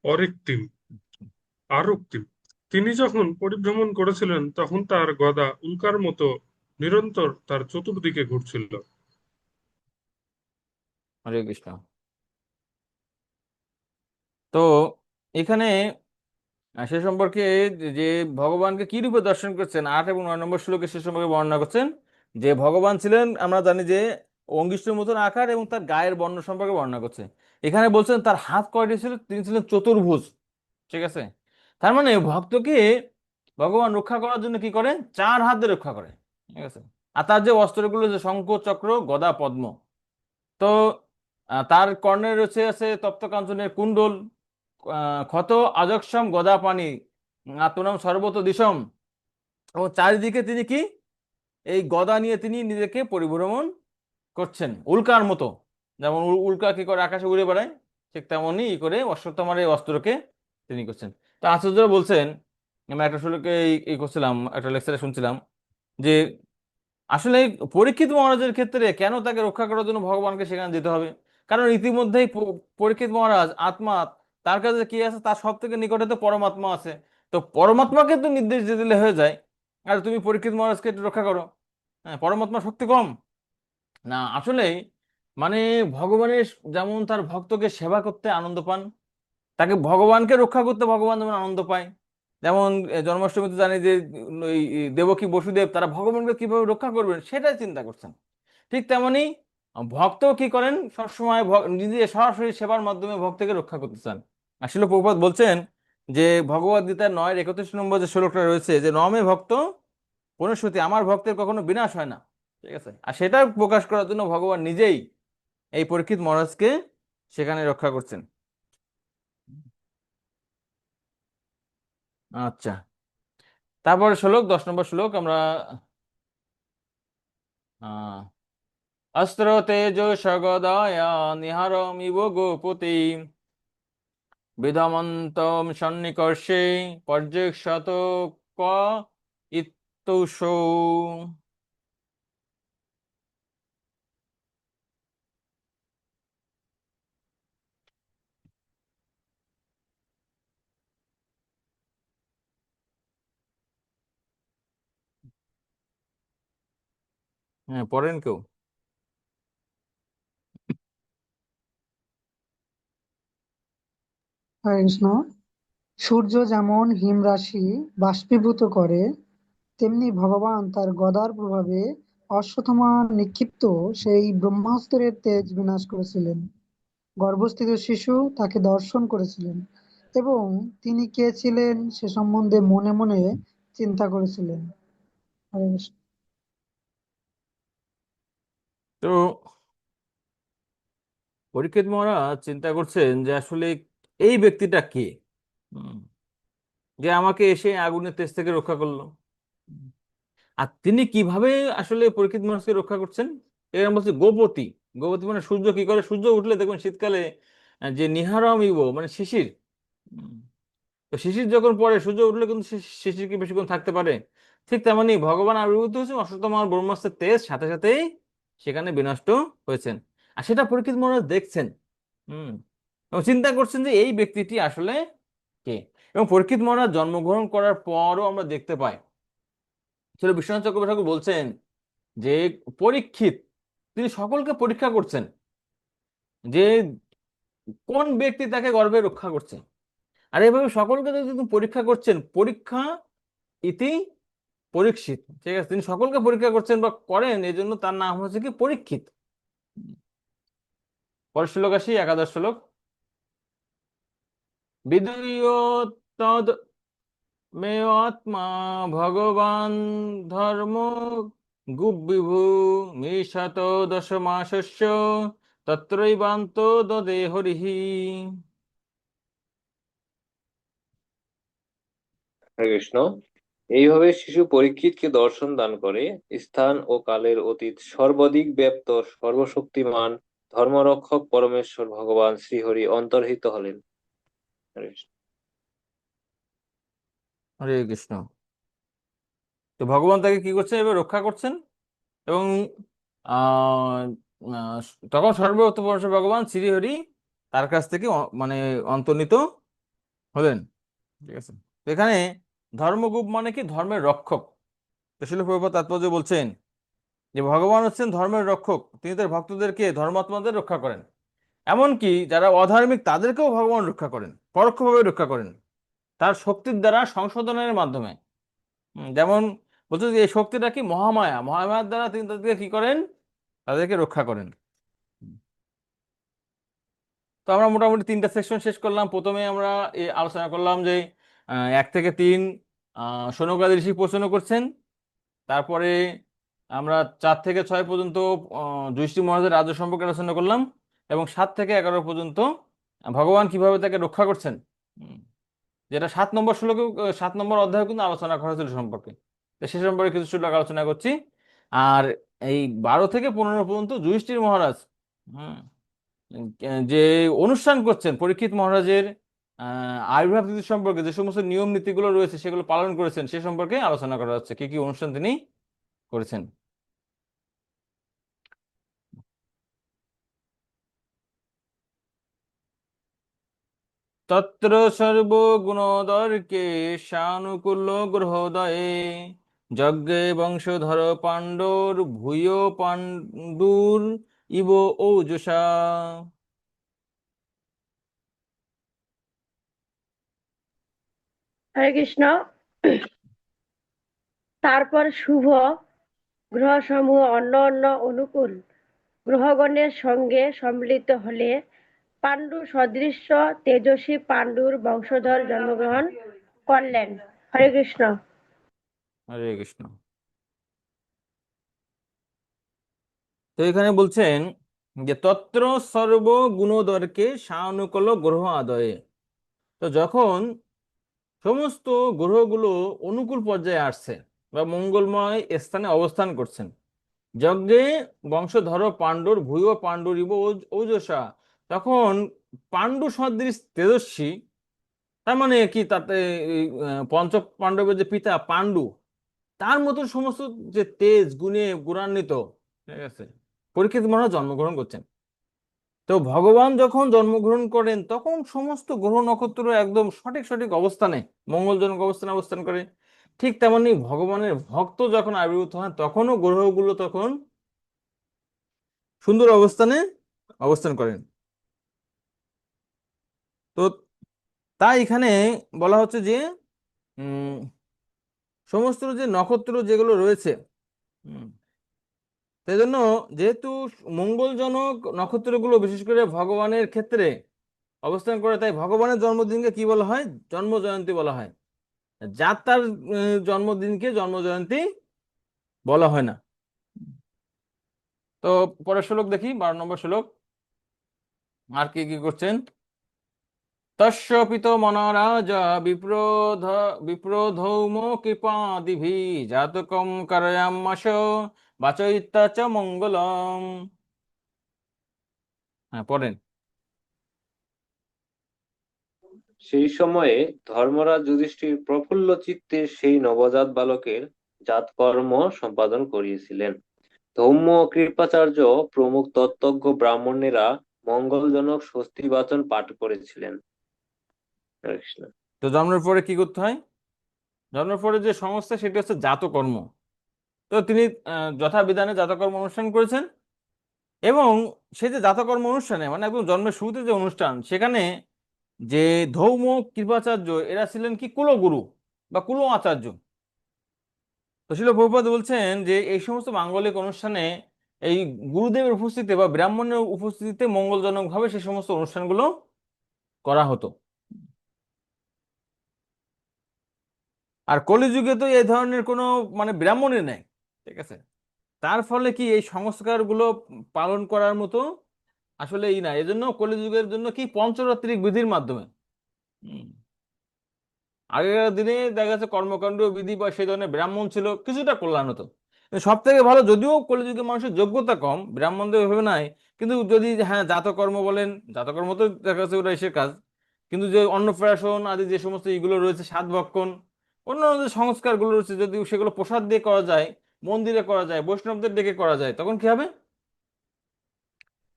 অরিক্তিম আরক্তিম। তিনি যখন পরিভ্রমণ করেছিলেন তখন তার গদা উল্কার মতো নিরন্তর তার চতুর্দিকে ঘুরছিল।
হরে কৃষ্ণ। তো এখানে সে সম্পর্কে যে ভগবানকে কি রূপে দর্শন করছেন 8 এবং 9 নম্বর শ্লোকে সে সম্পর্কে বর্ণনা করছেন যে ভগবান ছিলেন, আমরা জানি যে অঙ্গুষ্ঠের মতন আকার, এবং তার গায়ের বর্ণ সম্পর্কে বর্ণনা করছে। এখানে বলছেন তার হাত কয়টি ছিল, তিনি ছিলেন চতুর্ভুজ। ঠিক আছে, তার মানে ভক্তকে ভগবান রক্ষা করার জন্য কি করেন, 4 হাত দিয়ে রক্ষা করে। ঠিক আছে, আর তার যে অস্ত্রগুলো, যে শঙ্খ চক্র গদা পদ্ম। তো তার কর্ণে রয়েছে আছে তপ্ত কাঞ্চনের কুণ্ডল, ক্ষত আজক্ষম গদা পানি আত্মনাম সর্বত দিশম, এবং চারিদিকে তিনি কি এই গদা নিয়ে তিনি নিজেকে পরিভ্রমণ করছেন উল্কার মতো। যেমন উল্কা কি করে আকাশে উড়ে বেড়ায়, ঠিক তেমনই ই করে অশ্বত্থামার এই অস্ত্রকে তিনি করছেন। তো আচার্যরা বলছেন, আমি একটা শ্লোকে এই করছিলাম, একটা লেকচারে শুনছিলাম যে আসলে পরীক্ষিত মহারাজের ক্ষেত্রে কেন তাকে রক্ষা করার জন্য ভগবানকে সেখানে যেতে হবে। কারণ ইতিমধ্যেই পরীক্ষিত মহারাজ আত্মা, তার কাছে কি আছে, তার সব থেকে নিকটে তো পরমাত্মা আছে। তো পরমাত্মাকে তো নির্দেশ দিয়ে দিলে হয়ে যায়, আর তুমি পরীক্ষিত মহারাজকে একটু রক্ষা করো। হ্যাঁ, পরমাত্মা শক্তি কম না আসলে, মানে ভগবানের যেমন তার ভক্তকে সেবা করতে আনন্দ পান, তাকে ভগবানকে রক্ষা করতে ভগবান যেমন আনন্দ পায়। যেমন জন্মাষ্টমীতে জানি যে ওই দেবকী বসুদেব তারা ভগবানকে কিভাবে রক্ষা করবেন সেটাই চিন্তা করছেন। ঠিক তেমনি ভক্ত কি করেন, সবসময় নিজে সরাসরি সেবার মাধ্যমে ভক্তকে রক্ষা করতে চান। আসলে প্রভুপাদ বলছেন যে ভগবদ গীতার 9-31 নম্বর যে শ্লোকটা রয়েছে যে নমে ভক্ত পুনঃসতি, আমার ভক্তের কখনো বিনাশ হয় না। ঠিক আছে, আর সেটা প্রকাশ করার জন্য ভগবান নিজেই এই পরীক্ষিত মহারাজকে সেখানে রক্ষা করছেন। আচ্ছা, তারপরে শ্লোক 10 নম্বর শ্লোক আমরা আহ অস্ত্র তেজো সগদায় নিহারমিব গোপতি বিধমন্তম সন্নিকর্ষে পর্যক্ষত ক ইত্যুষৌ। হ্যাঁ, পড়েন কেউ?
হরে কৃষ্ণ। সূর্য যেমন হিমরাশি বাষ্পীভূত করে, তেমনি ভগবান তার গদার প্রভাবে অশ্বত্থামা নিক্ষিপ্ত সেই ব্রহ্মাস্ত্রের তেজ বিনাশ করেছিলেন। গর্ভস্থিত শিশু তাকে দর্শন করেছিলেন এবং তিনি কে ছিলেন সে সম্বন্ধে মনে মনে চিন্তা করেছিলেন। হরে কৃষ্ণ।
তো পরীক্ষিত মহারাজ চিন্তা করছেন যে আসলে এই ব্যক্তিটা কে, হুম, যে আমাকে এসে আগুনের তেজ থেকে রক্ষা করলো। আর তিনি কিভাবে আসলে পরীক্ষিত মহারাজকে রক্ষা করছেন, এর নাম বলছে গোপতি। গোপতি মানে সূর্য কি করে, সূর্য উঠলে দেখবেন শীতকালে যে নিহারম ইব মানে শিশির। উম, তো শিশির যখন পড়ে সূর্য উঠলে কিন্তু শিশির কি বেশিক্ষণ থাকতে পারে? ঠিক তেমনি ভগবান আবির্ভূত হয়েছে অশ্বত্থ ব্রহ্মাস্ত্রের তেজ সাথে সাথেই সেখানে বিনষ্ট হয়েছেন। আর সেটা পরীক্ষিত মহারাজ দেখছেন। হুম। এবং চিন্তা করছেন যে এই ব্যক্তিটি আসলে কে। এবং পরীক্ষিত মহারাজ জন্মগ্রহণ করার পরও আমরা দেখতে পাই, ছিল বিশ্বনাথ চক্রবর্তী ঠাকুর বলছেন যে পরীক্ষিত তিনি সকলকে পরীক্ষা করছেন যে কোন ব্যক্তি তাকে গর্ভে রক্ষা করছে। আর এভাবে সকলকে যদি তিনি পরীক্ষা করছেন, পরীক্ষা ইতি পরীক্ষিত, ঠিক আছে, তিনি সকলকে পরীক্ষা করছেন বা করেন, এই জন্য তার নাম হচ্ছে কি পরীক্ষিত। পরের শ্লোক আসি, একাদশ শ্লোক। বিদুরীয় তদ মেয়াত্মা ভগবান ধর্ম গুবিভু মিশত দশমাসস্য তত্রৈবান্ত দদে হরিহি।
হরে কৃষ্ণ। এইভাবে শিশু পরীক্ষিতকে দর্শন দান করে স্থান ও কালের অতীত সর্বাধিক ব্যাপ্ত সর্বশক্তিমান ধর্মরক্ষক পরমেশ্বর ভগবান শ্রীহরি অন্তর্হিত হলেন। হরে কৃষ্ণ।
হরে কৃষ্ণ। তো ভগবান তাকে কি করছেন, এবার রক্ষা করছেন। এবং আহ আহ, তখন সর্বত পরমেশ্বর ভগবান শ্রীহরি তার কাছ থেকে মানে অন্তর্হিত হলেন। ঠিক আছে। তো এখানে ধর্মগুপ মানে কি, ধর্মের রক্ষক। তো শিল প্রভুপাদ তাৎপর্য বলছেন যে ভগবান হচ্ছেন ধর্মের রক্ষক, তিনি তার ভক্তদেরকে ধর্মাত্মাদের রক্ষা করেন। এমনকি যারা অধার্মিক তাদেরকেও ভগবান রক্ষা করেন, পরোক্ষভাবে রক্ষা করেন তার শক্তির দ্বারা সংশোধনের মাধ্যমে। যেমন বলছে যে এই শক্তিটা কি মহামায়া, মহামায়ার দ্বারা তিনি তাদেরকে কি করেন, তাদেরকে রক্ষা করেন। তো আমরা মোটামুটি তিনটা সেকশন শেষ করলাম। প্রথমে আমরা আলোচনা করলাম যে 1 থেকে 3 শৌনকাদি ঋষি প্রশ্ন করছেন। তারপরে আমরা 4 থেকে 6 পর্যন্ত যুধিষ্ঠির মহারাজের রাজ্য সম্পর্কে আলোচনা করলাম। এবং 7 থেকে 11 পর্যন্ত ভগবান কিভাবে তাকে রক্ষা করছেন, উম, যেটা 7 নম্বর শ্লোকে, 7 নম্বর অধ্যায়ে কিন্তু আলোচনা করা হয়েছিল সম্পর্কে। তো সে সম্পর্কে কিছু শ্লোক আলোচনা করছি। আর এই 12 থেকে 15 পর্যন্ত যুধিষ্ঠির মহারাজ হম যে অনুষ্ঠান করছেন পরীক্ষিত মহারাজের আবির্ভাব তিথি সম্পর্কে, যে সমস্ত নিয়ম নীতিগুলো রয়েছে সেগুলো পালন করেছেন সে সম্পর্কে আলোচনা করা হচ্ছে, কি কি অনুষ্ঠান তিনি করেছেন। তত্র সর্বগুণোদর্কে সানুকূল্য গ্রহোদয়ে যজ্ঞে বংশধর পাণ্ডুর ভূয় পাণ্ডুর ইব ঔজসা।
হরে কৃষ্ণ। তারপর শুভ গ্রহসমূহ অন্য অন্য অনুকূল গ্রহগণের সঙ্গে সম্মিলিত হলে পাণ্ডু সদৃশ্য তেজস্বী পাণ্ডুর বংশধর জন্মগ্রহণ করলেন। হরে কৃষ্ণ।
হরে কৃষ্ণ। তো এখানে বলছেন যে তত্র সর্বগুণোদর্কে সানুকূল্য গ্রহ আদয়ে। তো যখন সমস্ত গ্রহগুলো অনুকূল পর্যায়ে আসছে বা মঙ্গলময় স্থানে অবস্থান করছেন, যজ্ঞে বংশধর পাণ্ডুর ভূয় পাণ্ডুর ইব ঔজসা, তখন পাণ্ডু সদৃশ তেজস্বী, তার মানে কি, তাতে এই, পঞ্চ পাণ্ডবের যে পিতা পাণ্ডু তার মতো সমস্ত যে তেজ গুণে গুণান্বিত, ঠিক আছে, পরীক্ষিত মহারাজ জন্মগ্রহণ করছেন। তো ভগবান যখন জন্মগ্রহণ করেন তখন সমস্ত গ্রহ নক্ষত্র একদম সঠিক সঠিক অবস্থানে, মঙ্গলজনক অবস্থানে অবস্থান করে। ঠিক তেমনি ভগবানের ভক্ত যখন আবির্ভূত হয় তখনও গ্রহগুলো তখন সুন্দর অবস্থানে অবস্থান করেন। তো তাই এখানে বলা হচ্ছে যে উম সমস্ত যে নক্ষত্র যেগুলো রয়েছে, উম, সেই জন্য যেহেতু মঙ্গলজনক নক্ষত্রগুলো বিশেষ করে ভগবানের ক্ষেত্রে অবস্থান করে, তাই ভগবানের জন্মদিনকে কি বলা হয়, জন্ম জয়ন্তী বলা হয়। যার তার জন্মদিনকে জন্ম জয়ন্তী বলা হয় না। তো পরের শ্লোক দেখি, 12 নম্বর শ্লোক। আর কি কি করছেন। তস্য পিতামহ রাজা বিপ্রধৌম কৃপাদিভি জাতকম কারয়ামাস বাচয়িতা চ মঙ্গলম। হ্যাঁ, পড়েন।
সেই সময়ে ধর্মরাজ যুধিষ্ঠির প্রফুল্ল চিত্তে সেই নবজাত বালকের জাতকর্ম সম্পাদন করিয়েছিলেন। ধৌম্য ও কৃপাচার্য প্রমুখ তত্ত্বজ্ঞ ব্রাহ্মণেরা মঙ্গলজনক স্বস্তিবাচন পাঠ করেছিলেন। হরে কৃষ্ণ।
তো জন্মের পরে কি করতে হয়? জন্মের পরে যে সংস্থা সেটি হচ্ছে জাতকর্ম। তো তিনি যথাবিধানে জাতকর্ম অনুষ্ঠান করেছেন, এবং সেই যে জাতকর্ম অনুষ্ঠানে মানে একদম জন্মের শুরুতে যে অনুষ্ঠান, সেখানে যে ধৌম কৃপাচার্য এরা ছিলেন কি কুলগুরু বা কুল আচার্য। তো শিল প্রভুপাদ বলছেন যে এই সমস্ত মাঙ্গলিক অনুষ্ঠানে এই গুরুদেবের উপস্থিতিতে বা ব্রাহ্মণের উপস্থিতিতে মঙ্গলজনক ভাবে সেই সমস্ত অনুষ্ঠানগুলো করা হতো। আর কলিযুগে তো এই ধরনের কোনো মানে ব্রাহ্মণই নেই, ঠিক আছে। তার ফলে কি এই সংস্কারগুলো পালন করার মতো আসলে না, এজন্য কলিযুগের জন্য কি পঞ্চরাত্রিক বিধির মাধ্যমে হুম, আগেকার দিনে দেখা যাচ্ছে কর্মকাণ্ড বিধি বা সেই ধরনের ব্রাহ্মণ ছিল, কিছুটা কল্যাণ হতো। সব থেকে ভালো, যদিও কলিযুগে মানুষের যোগ্যতা কম, ব্রাহ্মণদের ওইভাবে নাই, কিন্তু যদি হ্যাঁ জাতকর্ম বলেন, জাতকর্ম তো দেখা যাচ্ছে ওটা এসে কাজ, কিন্তু যে অন্নপ্রাশন আদি যে সমস্ত ইগুলো রয়েছে, সাত ভক্ষণ, অন্যান্য যে সংস্কারগুলো রয়েছে, যদি সেগুলো প্রসাদ দিয়ে করা যায়, মন্দিরে করা যায়, বৈষ্ণবদের ডেকে করা যায়, তখন কি হবে?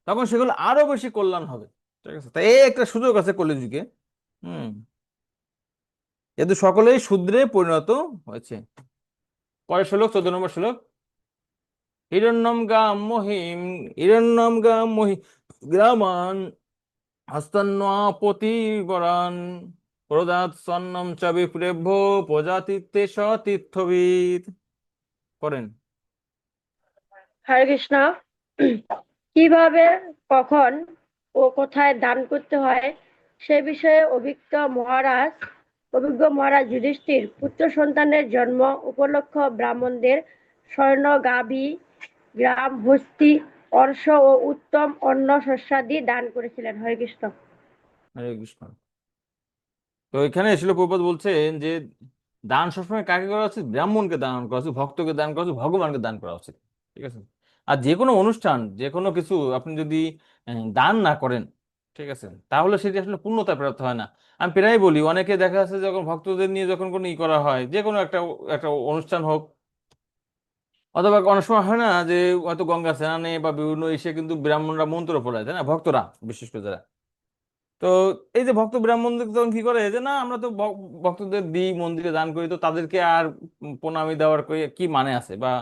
তখন সেগুলো আরো বেশি কল্যাণ হবে, ঠিক আছে। তাই এই একটা সুযোগ আছে কলিযুগে। হুম, যেহেতু সকলেই শূদ্রে পরিণত হয়েছে। পরের শ্লোক, 14 নম্বর শ্লোক। হিরণ্যম গাম মহি গ্রামান হস্তন্যাপতিবরান প্রদাত সন্নম চ বিপ্রেভ্য প্রজাতিত্বে সতীর্থবিদ। পড়েন।
হরে কৃষ্ণ। কিভাবে, কখন ও কোথায় দান করতে হয় সে বিষয়ে অভিজ্ঞ মহারাজ যুধিষ্ঠির পুত্র সন্তানের জন্ম উপলক্ষ ব্রাহ্মণদের স্বর্ণ, গাভী, গ্রাম, হস্তি, অর্শ ও উত্তম অন্ন শস্যাদি দান করেছিলেন। হরে কৃষ্ণ।
হরে কৃষ্ণ। তো এখানে শিল প্রভুপাদ বলছেন যে দান সবসময় কাকে করা উচিত? ব্রাহ্মণকে দান করা উচিত, ভক্তকে দান করা উচিত, ভগবানকে দান করা উচিত, ঠিক আছে। আর যে কোনো অনুষ্ঠান, যে কোনো কিছু আপনি যদি দান না করেন, ঠিক আছে, তাহলে সেটি আসলে পূর্ণতা প্রাপ্ত হয় না। আমি প্রায় বলি, অনেকে দেখা যাচ্ছে যখন ভক্তদের নিয়ে যখন কোনো করা হয়, যে কোনো একটা একটা অনুষ্ঠান হোক, অথবা অনেক সময় হয় না যে হয়তো গঙ্গা স্নানে বা বিভিন্ন ইসে কিন্তু ব্রাহ্মণরা মন্ত্র পড়ায়, তাই না, ভক্তরা বিশেষ করে যারা। তো এই যে ভক্ত ব্রাহ্মণদের তখন কি করে যে না, আমরা তো ভক্তদের দিই, মন্দিরে দান করি, তো তাদেরকে আর প্রণামী দেওয়ার কি মানে আছে, বা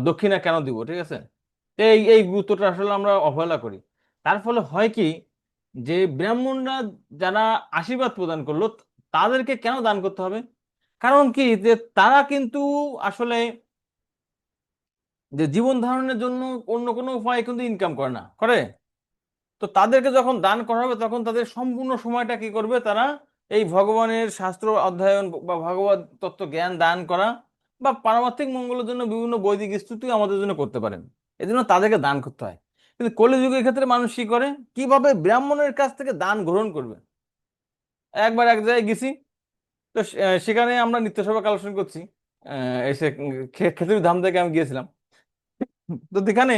দক্ষিণা কেন দিব, ঠিক আছে। তো এই এই গুরুত্বটা আসলে আমরা অবহেলা করি। তার ফলে হয় কি, যে ব্রাহ্মণরা যারা আশীর্বাদ প্রদান করলো, তাদেরকে কেন দান করতে হবে? কারণ কি, যে তারা কিন্তু আসলে যে জীবন ধারণের জন্য অন্য কোনো উপায় কিন্তু ইনকাম করে না, করে। তো তাদেরকে যখন দান করা হবে, তখন তাদের সম্পূর্ণ সময়টা কি করবে, তারা এই ভগবানের শাস্ত্র অধ্যয়ন বা ভগবত তত্ত্ব জ্ঞান দান করা বা পারমার্থিক মঙ্গলের জন্য বিভিন্ন বৈদিক স্তুতি আমাদের জন্য করতে পারেন। এই জন্য তাদেরকে দান করতে হয়। কিন্তু কলিযুগের ক্ষেত্রে মানুষ কি করে, কিভাবে ব্রাহ্মণের কাছ থেকে দান গ্রহণ করবে। একবার এক জায়গায় গেছি, তো সেখানে আমরা নিত্যসভা কালেকশন করছি, এসে খেতুরি ধাম থেকে আমি গিয়েছিলাম। তো সেখানে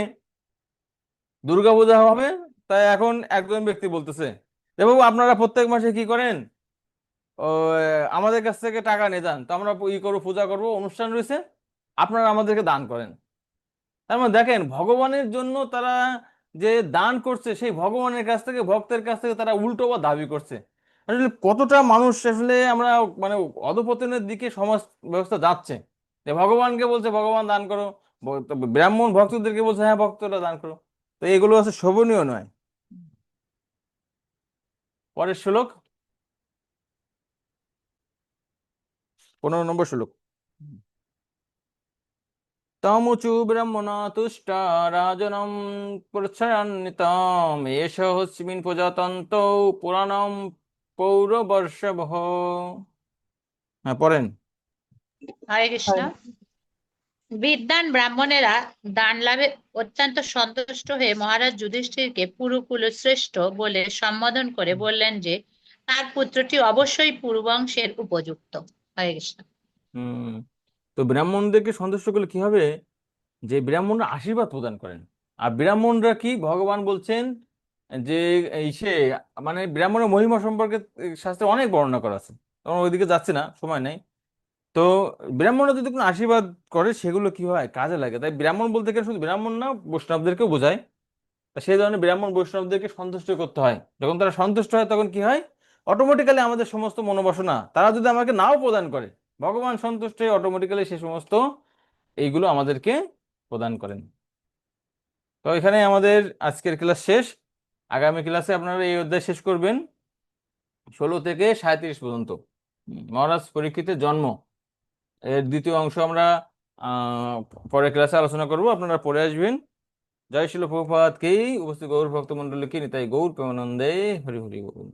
দুর্গাপূজা হবে, তাই এখন একজন ব্যক্তি বলতেছে যে বাবু, আপনারা প্রত্যেক মাসে কি করেন, ও আমাদের কাছ থেকে টাকা নিয়ে যান, তো আমরা করবো, পূজা করব, অনুষ্ঠান রয়েছে, আপনারা আমাদেরকে দান করেন। তার মানে দেখেন, ভগবানের জন্য তারা যে দান করছে, সেই ভগবানের কাছ থেকে, ভক্তের কাছ থেকে তারা উল্টো বা দাবি করছে। আসলে কতটা মানুষ আসলে আমরা মানে অধপতনের দিকে সমাজ ব্যবস্থা যাচ্ছে, যে ভগবানকে বলছে ভগবান দান করো, ব্রাহ্মণ ভক্তদেরকে বলছে হ্যাঁ ভক্তরা দান করো। তো এগুলো হচ্ছে শোভনীয় নয়। পরের শ্লোক, 15 নম্বর শ্লোক। তমুচু ব্রহ্মণা তুষ্টা রাজনম পৃচ্ছন্নিতম এষ হস্মিন প্রজাতন্ত পুরাণম পৌরবর্ষভঃ। হ্যাঁ, পড়েন।
হরে কৃষ্ণ। বিদ্বান ব্রাহ্মণেরা দান লাভে অত্যন্ত সন্তুষ্ট হয়ে মহারাজ যুধিষ্ঠিরকে পুরুকুল শ্রেষ্ঠ বলে সম্বোধন করে বললেন যে তার পুত্রটি অবশ্যই পুরুবংশের উপযুক্ত। হরে কৃষ্ণ।
হম, তো ব্রাহ্মণদেরকে সন্তুষ্ট করলে কি হবে, যে ব্রাহ্মণরা আশীর্বাদ প্রদান করেন। আর ব্রাহ্মণরা কি, ভগবান বলছেন যে সে মানে ব্রাহ্মণের মহিমা সম্পর্কে শাস্ত্রে অনেক বর্ণনা করা আছে, তখন ওইদিকে যাচ্ছে না, সময় নেই। তো ব্রাহ্মণরা যদি কোনো আশীর্বাদ করে সেগুলো কি হয়, কাজে লাগে। তাই ব্রাহ্মণ বলতে গেলে শুধু ব্রাহ্মণ না, বৈষ্ণবদেরকেও বোঝায়। তা সেই ধরনের ব্রাহ্মণ বৈষ্ণবদেরকে সন্তুষ্ট করতে হয়। যখন তারা সন্তুষ্ট হয় তখন কি হয়, অটোমেটিক্যালি আমাদের সমস্ত মনোবাসনা তারা যদি আমাকে নাও প্রদান করে, ভগবান সন্তুষ্ট হয়ে অটোমেটিক্যালি সে সমস্ত এইগুলো আমাদেরকে প্রদান করেন। তো এখানে আমাদের আজকের ক্লাস শেষ। আগামী ক্লাসে আপনারা এই অধ্যায় শেষ করবেন 16 থেকে 37 পর্যন্ত। মহারাজ পরীক্ষিতের জন্ম এর দ্বিতীয় অংশ আমরা আহ পরের ক্লাসে আলোচনা করব, আপনারা পড়ে আসবেন। জয় শিল প্রভুপাদ কি উপস্থিত গৌর ভক্ত মন্ডলী কি নিতাই গৌর প্রেমানন্দে হরি হরি বলুন।